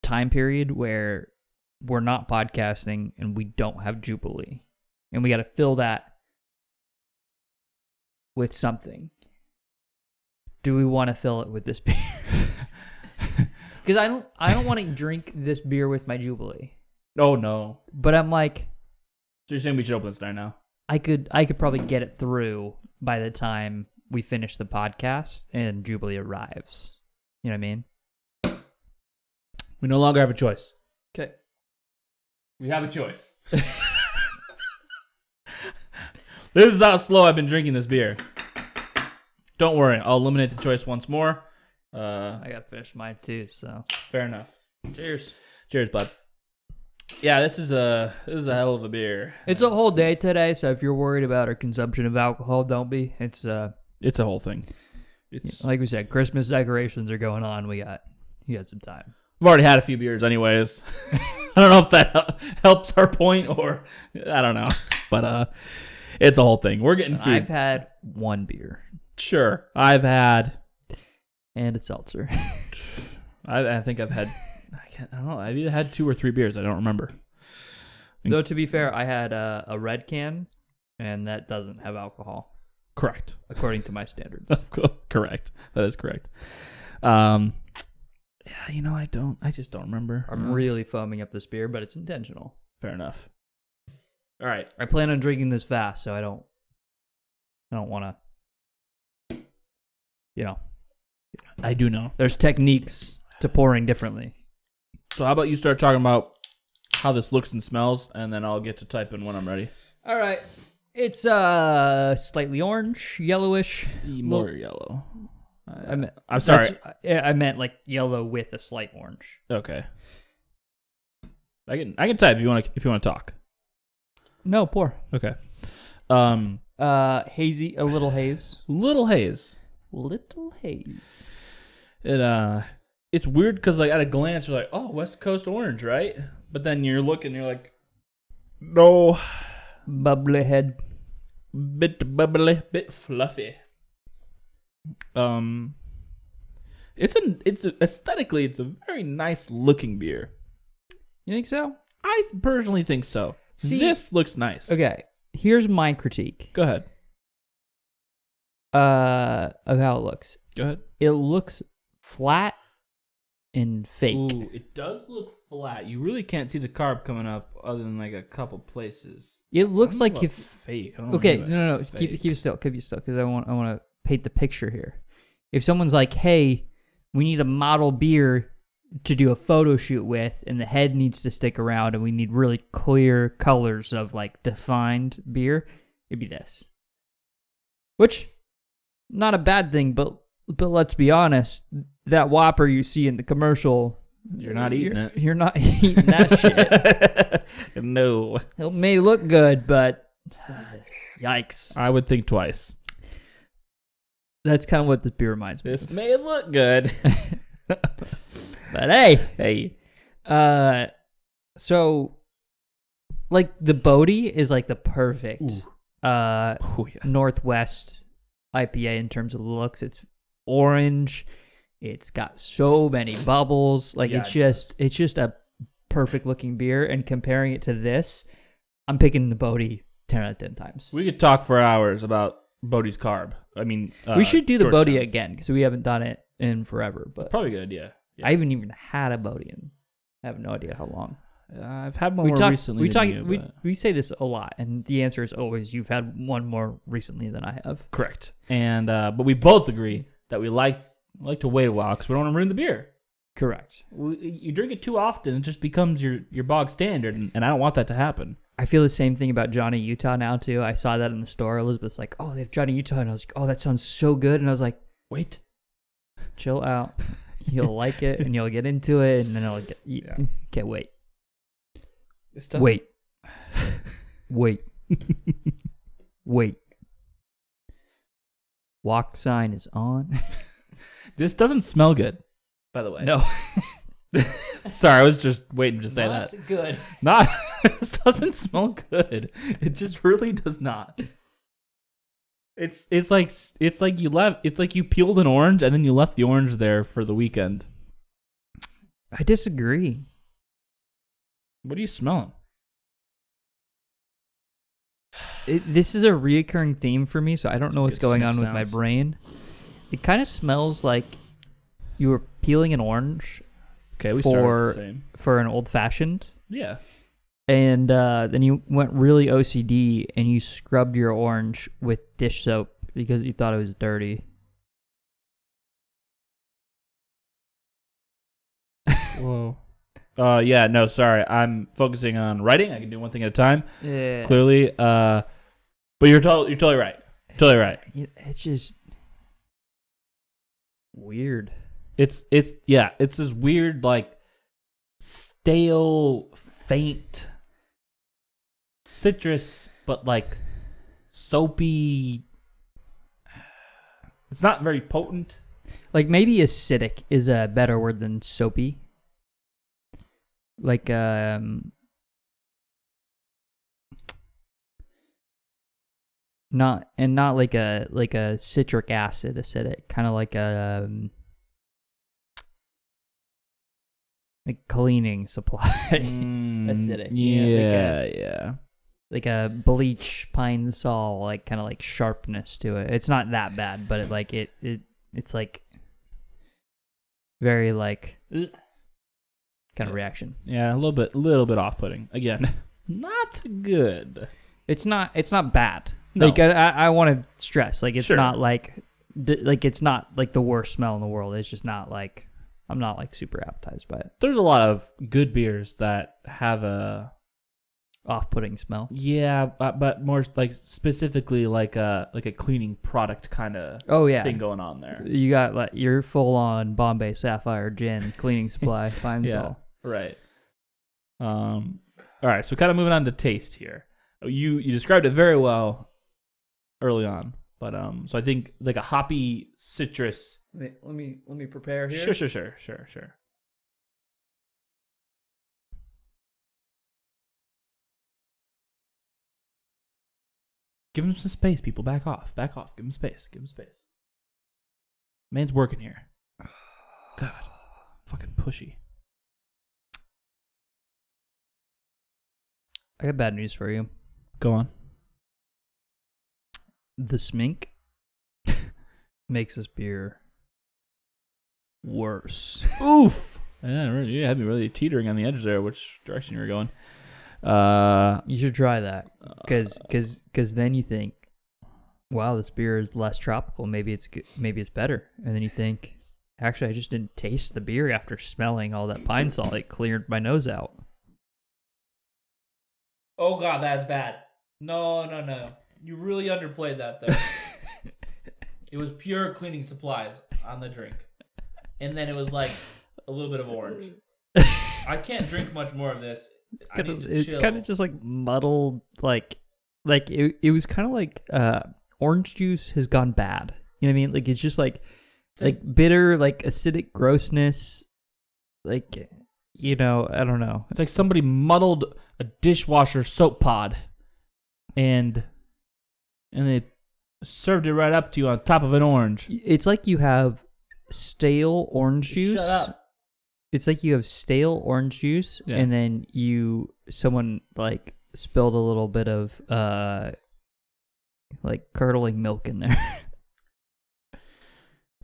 time period where we're not podcasting and we don't have Jubilee, and we got to fill that with something. Do we want to fill it with this beer? Because I don't want to drink this beer with my Jubilee. Oh no! But I'm like, so you're saying we should open this right now? I could probably get it through by the time we finish the podcast and Jubilee arrives. You know what I mean? We no longer have a choice. Okay. We have a choice. This is how slow I've been drinking this beer. Don't worry, I'll eliminate the choice once more. I gotta finish mine too, so fair enough. Cheers. Cheers, bud. Yeah, this is a hell of a beer. It's a whole day today, so if you're worried about our consumption of alcohol, don't be. It's a whole thing. It's like we said, Christmas decorations are going on. You got some time. I've already had a few beers anyways. I don't know if that helps our point or I don't know. But it's a whole thing. We're getting food. I've had one beer. Sure. I've had and a seltzer. I think I've had I don't know. I've either had 2 or 3 beers. I don't remember. Though to be fair, I had a red can, and that doesn't have alcohol. Correct. According to my standards. Correct. That is correct. Yeah, I just don't remember. I'm really foaming up this beer, but it's intentional. Fair enough. All right. I plan on drinking this fast, so I don't want to, I do know. there's techniques to pouring differently. So how about you start talking about how this looks and smells, and then I'll get to type in when I'm ready. All right. It's slightly orange, yellowish. More yellow. I'm sorry. I meant like yellow with a slight orange. Okay. I can type if you want to talk. No, pour. Okay. Hazy, a little haze. Little haze. Little haze. It's weird because like at a glance you're like, oh, West Coast orange, right? But then you're looking, you're like, no. Bubbly head. Bit bubbly, bit fluffy. It's aesthetically it's a very nice looking beer. You think so? I personally think so. See, this looks nice. Okay, here's my critique. Go ahead. Of how it looks. Go ahead. It looks flat and fake. Ooh, it does look flat. You really can't see the carb coming up other than like a couple places. It looks like if fake. I don't know okay, about no. fake. Keep it still, because I want to paint the picture here. If someone's like, "Hey, we need a model beer to do a photo shoot with, and the head needs to stick around, and we need really clear colors of like defined beer," it'd be this. Which, not a bad thing, but let's be honest, that Whopper you see in the commercial, You're not eating it. You're not eating that shit. No. It may look good, but yikes. I would think twice. That's kind of what this beer reminds me This of. may look good. But hey. So, like, the Bodhi is like the perfect Northwest IPA in terms of looks. It's orange. It's got so many bubbles. Like, it's just a perfect looking beer. And comparing it to this, I'm picking the Bodhi 10 out of 10 times. We could talk for hours about Bodhi's carb. I mean, we should do the Bodhi Georgetown's. again because we haven't done it in forever. But Probably a good idea. Yeah. I haven't even had a Bodhi in I have no idea how long. I've had one more recently. We say this a lot, and the answer is always you've had one more recently than I have. Correct. And but we both agree that we like to wait a while because we don't want to ruin the beer. Correct. You drink it too often, it just becomes your bog standard, and I don't want that to happen. I feel the same thing about Johnny Utah now too. I saw that in the store. Elizabeth's like, "Oh, they have Johnny Utah," and I was like, "Oh, that sounds so good." And I was like, "Wait, chill out. You'll like it, and you'll get into it, and then it'll get. Can't wait. Wait. Wait. Walk sign is on. This doesn't smell good, by the way. No. Sorry, I was just waiting to say that. That's good. This doesn't smell good. It just really does not. It's like you peeled an orange and then you left the orange there for the weekend. I disagree. What are you smelling? This is a reoccurring theme for me, so I don't know what's going on with my sounds. brain. It kind of smells like you were peeling an orange. Okay, we started the same. For an old fashioned. Yeah. And then you went really OCD and you scrubbed your orange with dish soap because you thought it was dirty. Whoa. Yeah, no, sorry. I'm focusing on writing. I can do one thing at a time. Yeah. Clearly. But you're totally right. Totally right. It's just weird. It's this weird, like, stale, faint citrus, but like soapy. It's not very potent. Like maybe acidic is a better word than soapy. Like not like a citric acid acidic, kind of like a like cleaning supply acidic. Yeah. Like a bleach pine sol, like kind of like sharpness to it. It's not that bad, but it's like very like kind of reaction. Yeah, a little bit off-putting. Again, not good. It's not bad. No. Like I want to stress, like it's Sure. not like it's not like the worst smell in the world. It's just not like I'm not like super appetized by it. There's a lot of good beers that have a Off-putting smell. but more like specifically like a cleaning product kind of thing going on there. You got like your full on Bombay Sapphire gin cleaning supply Pine Yeah. Sol. Right. All right, so kind of moving on to taste here. You described it very well early on, but so I think like a hoppy citrus. Wait, let me prepare Sure. Give him some space, people. Back off. Give him space. Man's working here. God, fucking pushy. I got bad news for you. Go on. The smink makes this beer worse. Oof. Yeah, really, you had me really teetering on the edge there. Which direction you were going? You should try that because then you think, wow, this beer is less tropical. Maybe it's good. Maybe it's better. And then you think, actually, I just didn't taste the beer after smelling all that pine salt. It cleared my nose out. Oh God, that's bad. No. You really underplayed that though. It was pure cleaning supplies on the drink, and then it was like a little bit of orange. I can't drink much more of this. It's kind of just like muddled, like it was kind of like orange juice has gone bad. You know what I mean? Like it's just like bitter, like acidic grossness. Like, you know, I don't know. It's like somebody muddled a dishwasher soap pod, and they served it right up to you on top of an orange. It's like you have stale orange juice. Shut up. It's like you have stale orange juice, Yeah. and then someone like spilled a little bit of like curdling milk in there.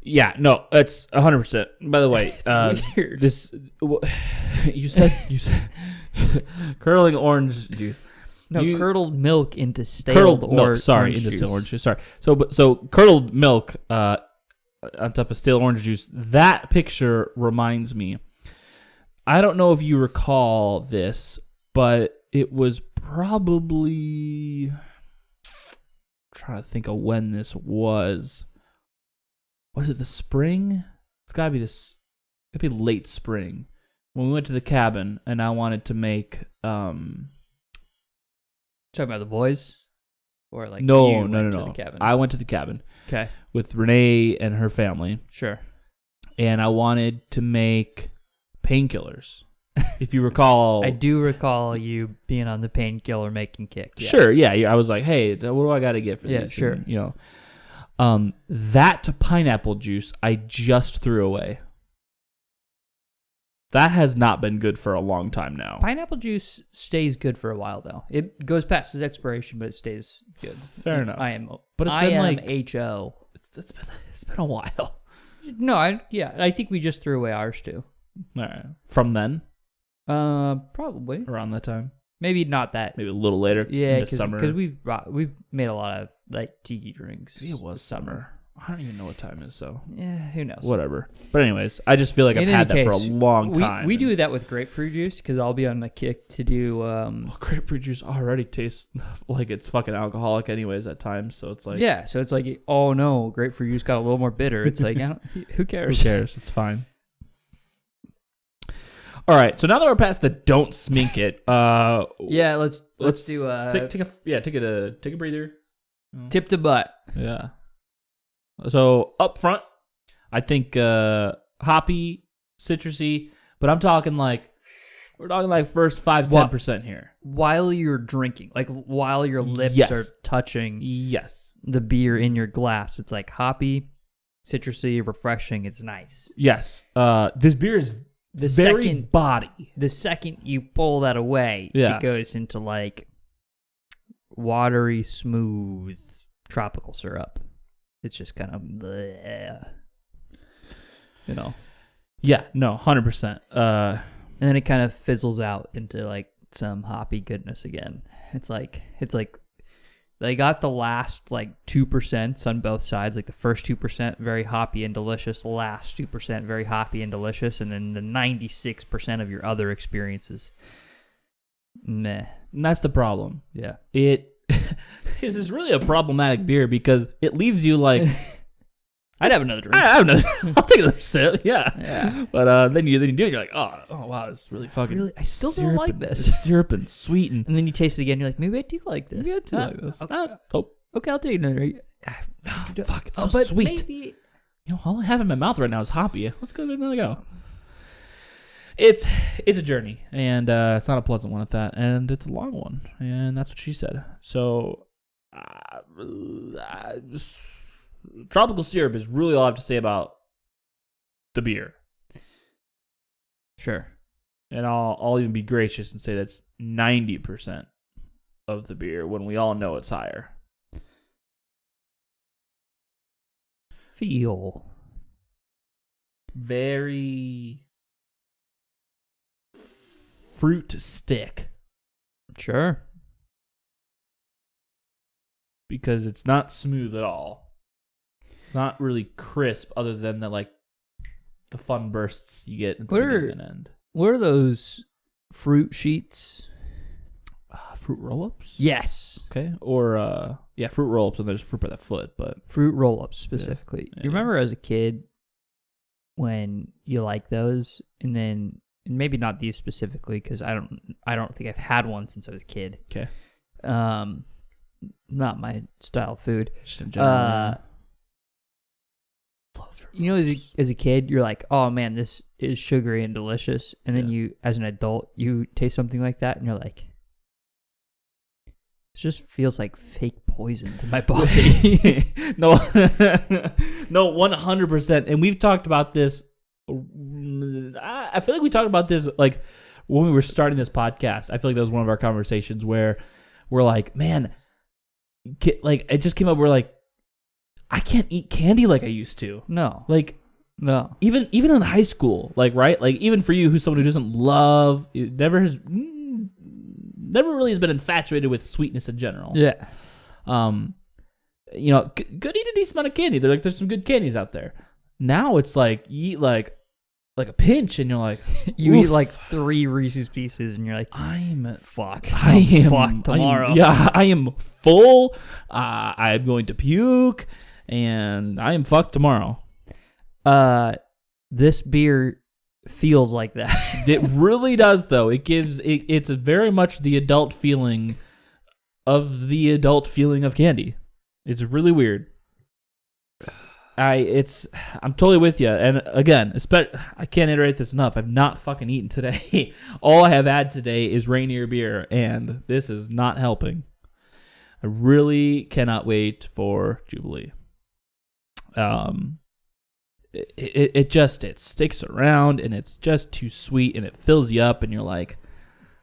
Yeah, no, it's 100%. By the way, weird. You said curdling orange juice. No, curdled milk into stale Curdled milk. orange Into juice. stale orange juice. Sorry. So curdled milk on top of stale orange juice. That picture reminds me. I don't know if you recall this, but it was probably. I'm trying to think of when this was. Was it the spring? It's gotta be this. It could be late spring when we went to the cabin, and I wanted to make. Talking about the boys, or like No. To the cabin? I went to the cabin. Okay, With Renee and her family, sure. and I wanted to make painkillers. If you recall, I do recall you being on the painkiller making kick. Yeah. Sure, yeah. I was like, hey, what do I got to get for Yeah, these? sure. And, that pineapple juice I just threw away. That has not been good for a long time now. Pineapple juice stays good for a while though. It goes past its expiration, but it stays good. Fair enough. But it's been like HO. it's been a while. No, I think we just threw away ours too. All right. From then, probably. around that time, Maybe not that. maybe a little later. Yeah, into summer. because we've made a lot of like tiki drinks. It was summer. I don't even know what time it is, so Yeah, who knows? whatever. But anyways, I just feel like I've In any had that for a case, long time. We do that with grapefruit juice because I'll be on the kick to do. Grapefruit juice already tastes like it's fucking alcoholic anyways at times, so it's like, Yeah, so it's like, oh no, grapefruit juice got a little more bitter. It's like, who who cares? cares? It's fine. All right, so now that we're past the don't smink it, Yeah, let's do take a breather. tip to butt. Yeah. So up front, I think hoppy, citrusy, but we're talking like first 5-10% here. While you're drinking, like while your lips Yes. are touching Yes. the beer in your glass, it's like hoppy, citrusy, refreshing. It's nice. Yes. This beer is very body. The second you pull that away, Yeah. it goes into like watery, smooth tropical syrup. It's just kind of bleh, Yeah. No. 100%. and then it kind of fizzles out into like some hoppy goodness again. It's like they got the last like 2% on both sides. Like the first 2% very hoppy and delicious, the last 2% very hoppy and delicious, and then the 96% of your other experiences, meh. And that's the problem. Yeah. This is really a problematic beer because it leaves you like, I'd have another drink. I'll take another sip. Yeah. Yeah. But then you do it. You're like, oh wow, it's really fucking. I still don't like this. It's syrup and sweet, and And then you taste it again. You're like, maybe I do like this. maybe I do like this. Okay, okay, I'll take another. Fuck, it's so but sweet. Maybe... You know, all I have in my mouth right now is hoppy. Let's go give it another go. It's a journey, and it's not a pleasant one at that, and it's a long one, and that's what she said. So, tropical syrup is really all I have to say about the beer. Sure. And I'll even be gracious and say that's 90% of the beer when we all know it's higher. Feel. Very fruit stick. Sure. Because it's not smooth at all. It's not really crisp other than the fun bursts you get at the beginning and end. What are those fruit sheets? Fruit roll-ups? Yes. Okay. Or, fruit roll-ups, and there's fruit by the foot, but... Fruit roll-ups specifically. Yeah. You remember as a kid when you like those, and then maybe not these specifically because I don't think I've had one since I was a kid. Okay. Not my style of food. Just in general. You know, as a kid, you're like, oh man, this is sugary and delicious. And then you, as an adult, you taste something like that and you're like, it just feels like fake poison to my body. No, 100%. And we've talked about this. I feel like we talked about this like when we were starting this podcast. I feel like that was one of our conversations where we're like, man, like it just came up. We're like, I can't eat candy like I used to. No. Even in high school, like, right? Like, even for you, who's someone who doesn't love, never really has been infatuated with sweetness in general. Yeah. You know, good eat a decent amount of candy. There's some good candies out there. Now it's like you eat like a pinch, and you're like, you eat like 3 Reese's Pieces, and you're like, I'm fucked tomorrow. I am full. I'm going to puke, and I am fucked tomorrow. This beer feels like that. It really does, though. It's a very much the adult feeling of candy. It's really weird. I'm totally with you. And again, I can't iterate this enough. I've not fucking eaten today. All I have had today is Rainier beer, and this is not helping. I really cannot wait for Jubilee. It sticks around, and it's just too sweet, and it fills you up, and you're like,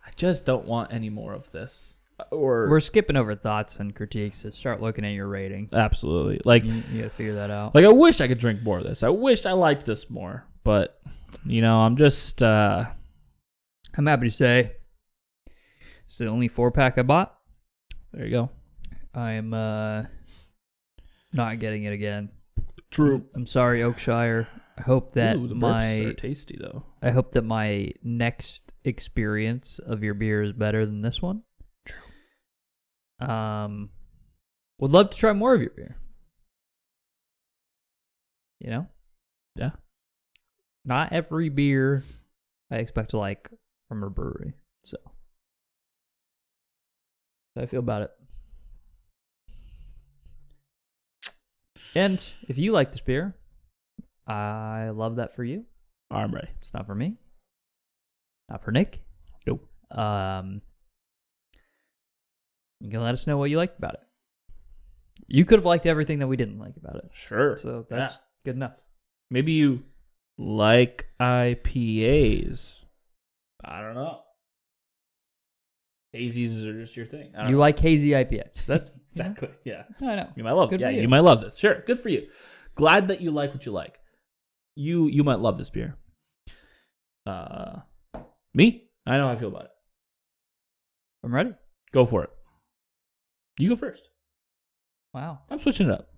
I just don't want any more of this. Or we're skipping over thoughts and critiques to start looking at your rating. Absolutely. Like, you gotta figure that out. Like, I wish I could drink more of this. I wish I liked this more, but I'm just I'm happy to say it's the only 4-pack I bought. There you go. I am not getting it again. True. I'm sorry, Oakshire. I hope that the burps are tasty though. I hope that my next experience of your beer is better than this one. True. Would love to try more of your beer. You know? Yeah. Not every beer I expect to like from a brewery. So how I feel about it. And if you like this beer, I love that for you. I'm ready. It's not for me. Not for Nick. Nope. You can let us know what you liked about it. You could have liked everything that we didn't like about it. Sure. So that's good enough. Maybe you like IPAs. I don't know. Hazies are just your thing. You like hazy IPAs. That's exactly. Yeah. I know. You might love it. Yeah, you might love this. Sure. Good for you. Glad that you like what you like. You might love this beer. Me? I know how I feel about it. I'm ready. Go for it. You go first. Wow. I'm switching it up.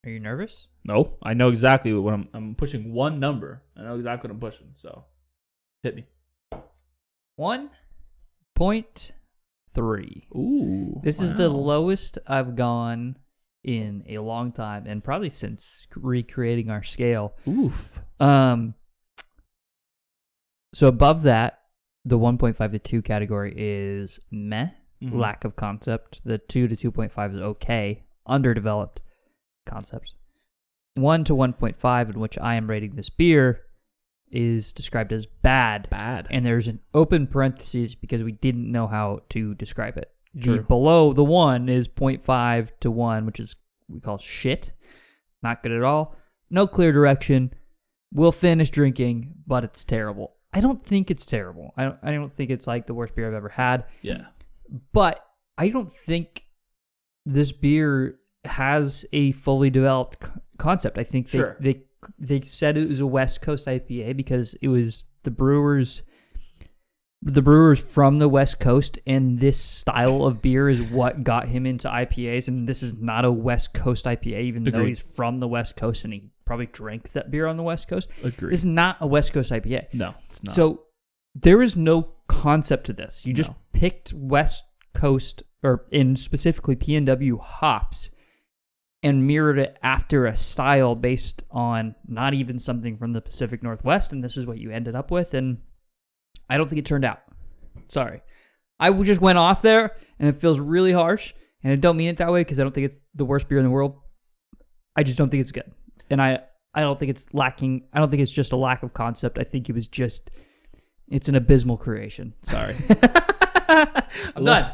Are you nervous? No, I know exactly what I'm pushing one number. I know exactly what I'm pushing. So, hit me. 1.3. Ooh. This is the lowest I've gone in a long time, and probably since recreating our scale. Oof. So above that, the 1.5 to 2 category is meh, lack of concept. The 2 to 2.5 is okay, underdeveloped concepts. 1 to 1.5, in which I am rating this beer, is described as bad. Bad. And there's an open parentheses because we didn't know how to describe it. True. The below the 1 is 0.5 to 1, which is we call shit. Not good at all. No clear direction. We'll finish drinking, but it's terrible. I don't think it's terrible. I don't think it's like the worst beer I've ever had. Yeah. But I don't think this beer has a fully developed concept. I think they said it was a West Coast IPA because it was the brewers from the West Coast, and this style of beer is what got him into IPAs, and this is not a West Coast IPA, even though he's from the West Coast and he probably drank that beer on the West Coast. Agreed. It's not a West Coast IPA. No, it's not. So there is no concept to this. You just picked West Coast, or in specifically P&W hops, and mirrored it after a style based on not even something from the Pacific Northwest, and this is what you ended up with, and I don't think it turned out. Sorry. I just went off there, and it feels really harsh, and I don't mean it that way because I don't think it's the worst beer in the world. I just don't think it's good. And I don't think it's lacking. I don't think it's just a lack of concept. I think it's an abysmal creation. Sorry. I'm done.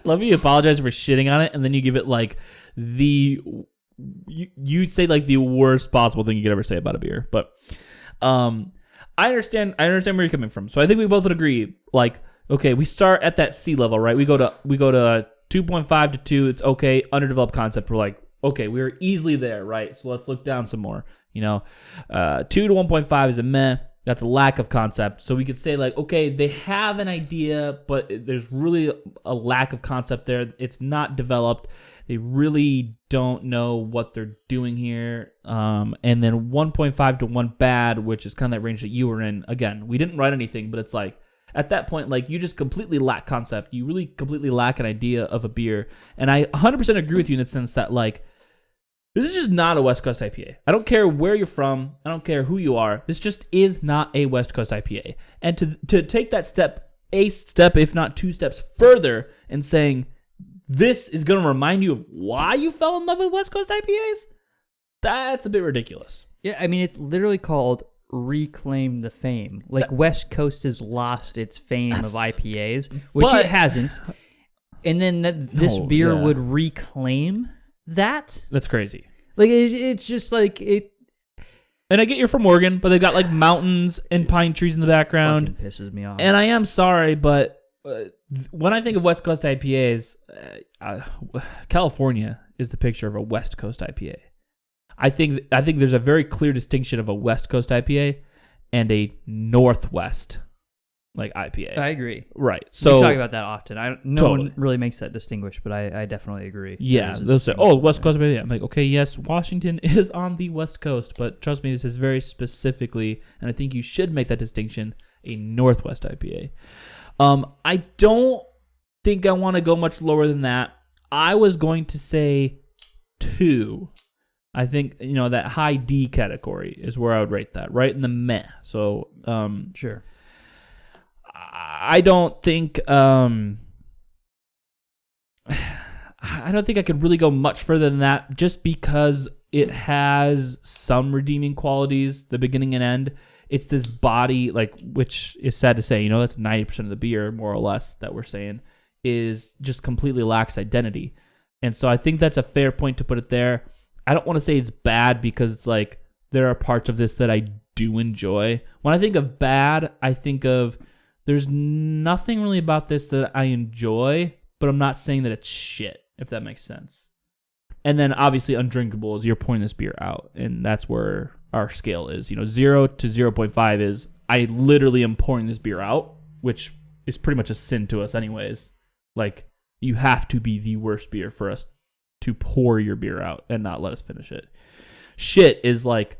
Love you apologize for shitting on it, and then you give it like you'd say like the worst possible thing you could ever say about a beer. But I understand where you're coming from. So I think we both would agree, like, okay, we start at that sea level, right? We go to 2.5 to 2, it's okay, underdeveloped concept. We're like, okay, we're easily there, right? So let's look down some more. 2 to 1.5 is a meh. That's a lack of concept. So we could say like, okay, they have an idea, but there's really a lack of concept there. It's not developed. They really don't know what they're doing here. And then 1.5 to 1 bad, which is kind of that range that you were in. Again, we didn't write anything, but it's like, at that point, like, you just completely lack concept. You really completely lack an idea of a beer. And I 100% agree with you in the sense that, like, this is just not a West Coast IPA. I don't care where you're from. I don't care who you are. This just is not a West Coast IPA. And to take that step, if not 2 steps further, and saying this is going to remind you of why you fell in love with West Coast IPAs, that's a bit ridiculous. Yeah, I mean, it's literally called Reclaim the Fame. Like, West Coast has lost its fame of IPAs, which it hasn't. And then this beer would reclaim that? That's crazy. Like, it's just like it. And I get you're from Oregon, but they've got like mountains and pine trees in the background. Fucking pisses me off. And I am sorry, but when I think of West Coast IPAs, California is the picture of a West Coast IPA. I think there's a very clear distinction of a West Coast IPA and a Northwest like IPA. I agree. Right. So we talk about that often. No one really makes that distinguish, but I definitely agree. Yeah, they'll say, "Oh, West Coast IPA." I'm like, okay, yes, Washington is on the West Coast, but trust me, this is very specifically, and I think you should make that distinction, a Northwest IPA. I don't think I want to go much lower than that. I was going to say 2. I think, that high D category is where I would rate that, right in the meh. So, sure. I don't think I could really go much further than that, just because it has some redeeming qualities, the beginning and end. It's this body, like, which is sad to say, that's 90% of the beer, more or less, that we're saying, is just completely lacks identity. And so I think that's a fair point to put it there. I don't want to say it's bad, because it's like there are parts of this that I do enjoy. When I think of bad, I think of there's nothing really about this that I enjoy, but I'm not saying that it's shit, if that makes sense. And then obviously undrinkable is you're pouring this beer out, and that's where our scale is. 0 to 0.5 is I literally am pouring this beer out, which is pretty much a sin to us anyways. Like, you have to be the worst beer for us to pour your beer out and not let us finish it. Shit is like,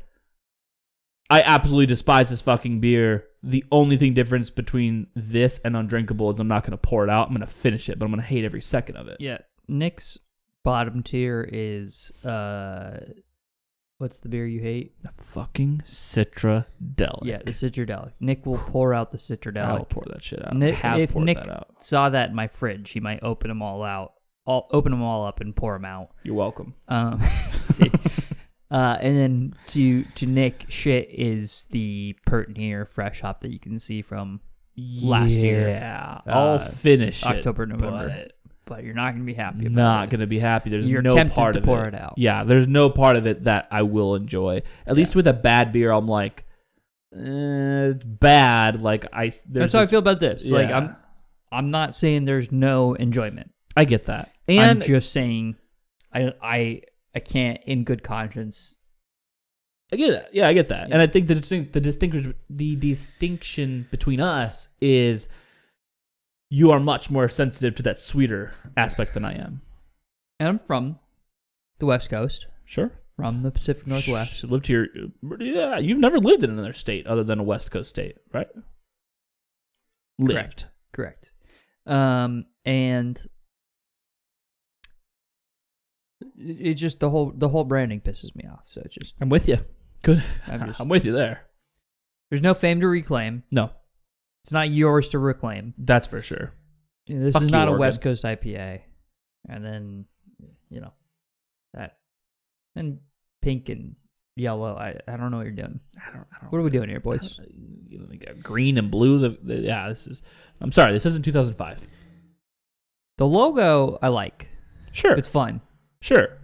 I absolutely despise this fucking beer. The only thing difference between this and undrinkable is I'm not going to pour it out. I'm going to finish it, but I'm going to hate every second of it. Yeah. Nick's bottom tier is, what's the beer you hate? The fucking Citradelic. Yeah, the Citradelic. Nick will pour out the Citradelic. I'll pour that shit out. Nick, if poured Nick that out. saw that in my fridge, he might open them all out. Open them all up and pour them out. You're welcome. See. And then to Nick, shit is the Pertinier fresh hop that you can see from last year. Yeah, I'll finish October, it, November. But you're not going to be happy about it. Not going to be happy. There's You're no tempted part to of pour it. it out. Yeah, there's no part of it that I will enjoy. At least with a bad beer, I'm like, it's bad. Like that's how I feel about this. Yeah. Like I'm not saying there's no enjoyment. I get that, and I'm just saying I can't in good conscience. I get that. Yeah, I get that. Yeah. And I think the distinction between us is you are much more sensitive to that sweeter aspect than I am. And I'm from the West Coast. Sure. From the Pacific Northwest. Lived here. Yeah, you've never lived in another state other than a West Coast state, right? Lived. Correct. And it just the whole branding pisses me off. So it just I'm with you. Good. I'm with you there. There's no fame to reclaim. No. It's not yours to reclaim. That's for sure. This is not a West Coast IPA. And then, that. And pink and yellow. I don't know what you're doing. I don't what are we doing here, boys? Green and blue. This is. I'm sorry. This isn't 2005. The logo I like. Sure. It's fun. Sure.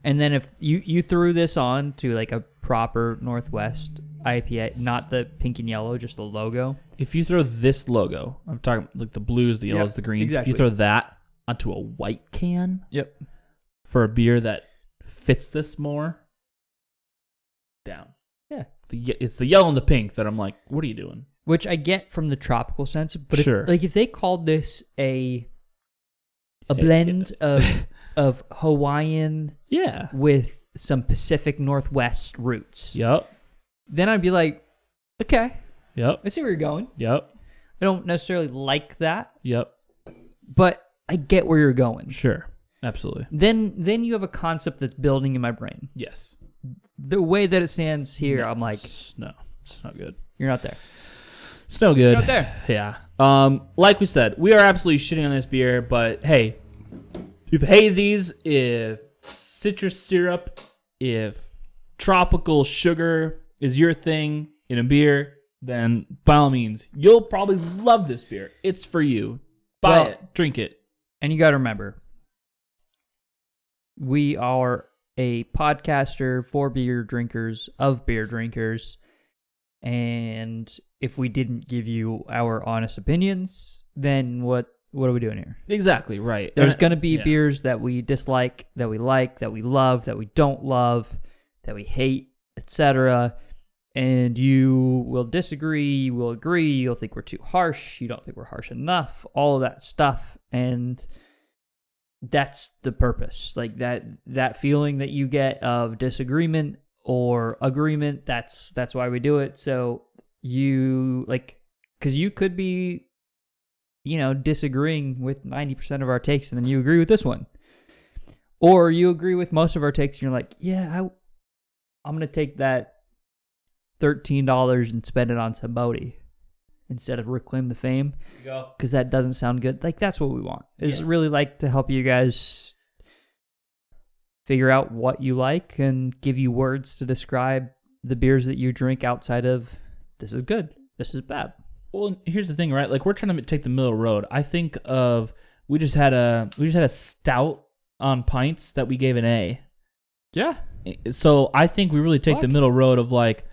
And then if you threw this on to like a proper Northwest IPA, not the pink and yellow, just the logo. If you throw this logo, I'm talking like the blues, the yellows, the greens. Exactly. If you throw that onto a white can, yep, for a beer that fits this more, down. Yeah, it's the yellow and the pink that I'm like, what are you doing? Which I get from the tropical sense, but sure. If they called this a blend of Hawaiian, with some Pacific Northwest roots, then I'd be like, okay, I see where you're going. I don't necessarily like that. But I get where you're going. Sure. Absolutely. Then you have a concept that's building in my brain. Yes. The way that it stands here, I'm like, no, it's not good. You're not there. It's no good. You're not there. Yeah. Like we said, we are absolutely shitting on this beer, but hey, if hazies, if citrus syrup, if tropical sugar is your thing in a beer, then by all means, you'll probably love this beer. It's for you. Buy it. Drink it. And you got to remember, we are a podcaster for beer drinkers, of beer drinkers. And if we didn't give you our honest opinions, then what are we doing here? Exactly, right. There's going to be beers that we dislike, that we like, that we love, that we don't love, that we hate, etc. And you will disagree, you will agree, you'll think we're too harsh, you don't think we're harsh enough, all of that stuff. And that's the purpose. Like that feeling that you get of disagreement or agreement, that's why we do it. So because you could be, disagreeing with 90% of our takes and then you agree with this one. Or you agree with most of our takes and you're like, yeah, I'm going to take that $13 and spend it on somebody instead of reclaim the fame. Because that doesn't sound good. Like, that's what we want. Is really like to help you guys figure out what you like and give you words to describe the beers that you drink outside of this is good, this is bad. Well, here's the thing, right? Like, we're trying to take the middle road. I think of we just had a stout on pints that we gave an A. Yeah. So I think we really take the middle road of like,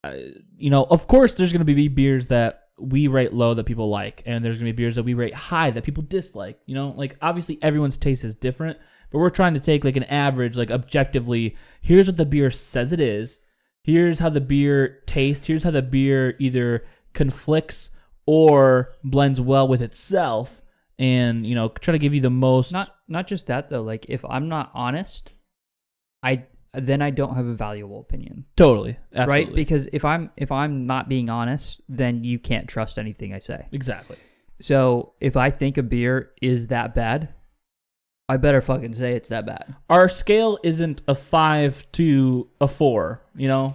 of course there's going to be beers that we rate low that people like, and there's going to be beers that we rate high that people dislike. Like obviously everyone's taste is different, but we're trying to take like an average, like objectively, here's what the beer says it is. Here's how the beer tastes. Here's how the beer either conflicts or blends well with itself. and try to give you the most. Not just that though. Like if I'm not honest, then I don't have a valuable opinion. Totally, absolutely. Right? Because if I'm not being honest, then you can't trust anything I say. Exactly. So if I think a beer is that bad, I better fucking say it's that bad. Our scale isn't a 5 to a 4,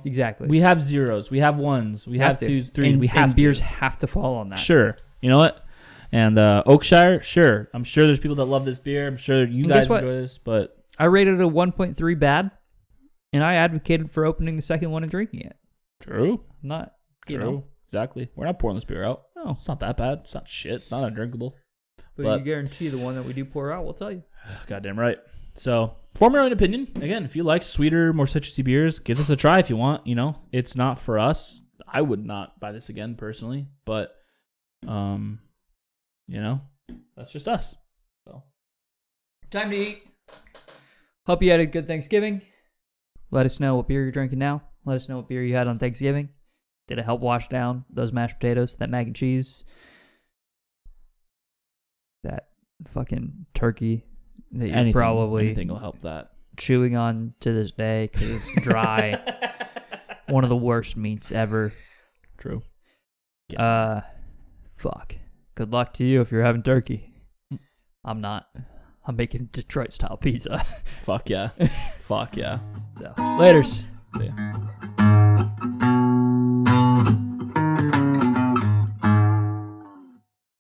Exactly. We have zeros, we have ones, we have twos, threes. And beers have to fall on that. Sure. You know what? And Oakshire, sure. I'm sure there's people that love this beer. I'm sure you guys enjoy this, but I rated it a 1.3 bad, and I advocated for opening the second one and drinking it. True. Not True. Exactly. We're not pouring this beer out. No, it's not that bad. It's not shit. It's not undrinkable. But you guarantee the one that we do pour out, we'll tell you. Goddamn right. So, form your own opinion. Again, if you like sweeter, more citrusy beers, give this a try if you want. It's not for us. I would not buy this again personally, but, that's just us. So, time to eat. Hope you had a good Thanksgiving. Let us know what beer you're drinking now. Let us know what beer you had on Thanksgiving. Did it help wash down those mashed potatoes, that mac and cheese, that fucking turkey that you're probably anything will help that. Chewing on to this day because it's dry. One of the worst meats ever. True. Fuck. Good luck to you if you're having turkey. I'm not. I'm making Detroit style pizza. Fuck yeah. Fuck yeah. So, laters.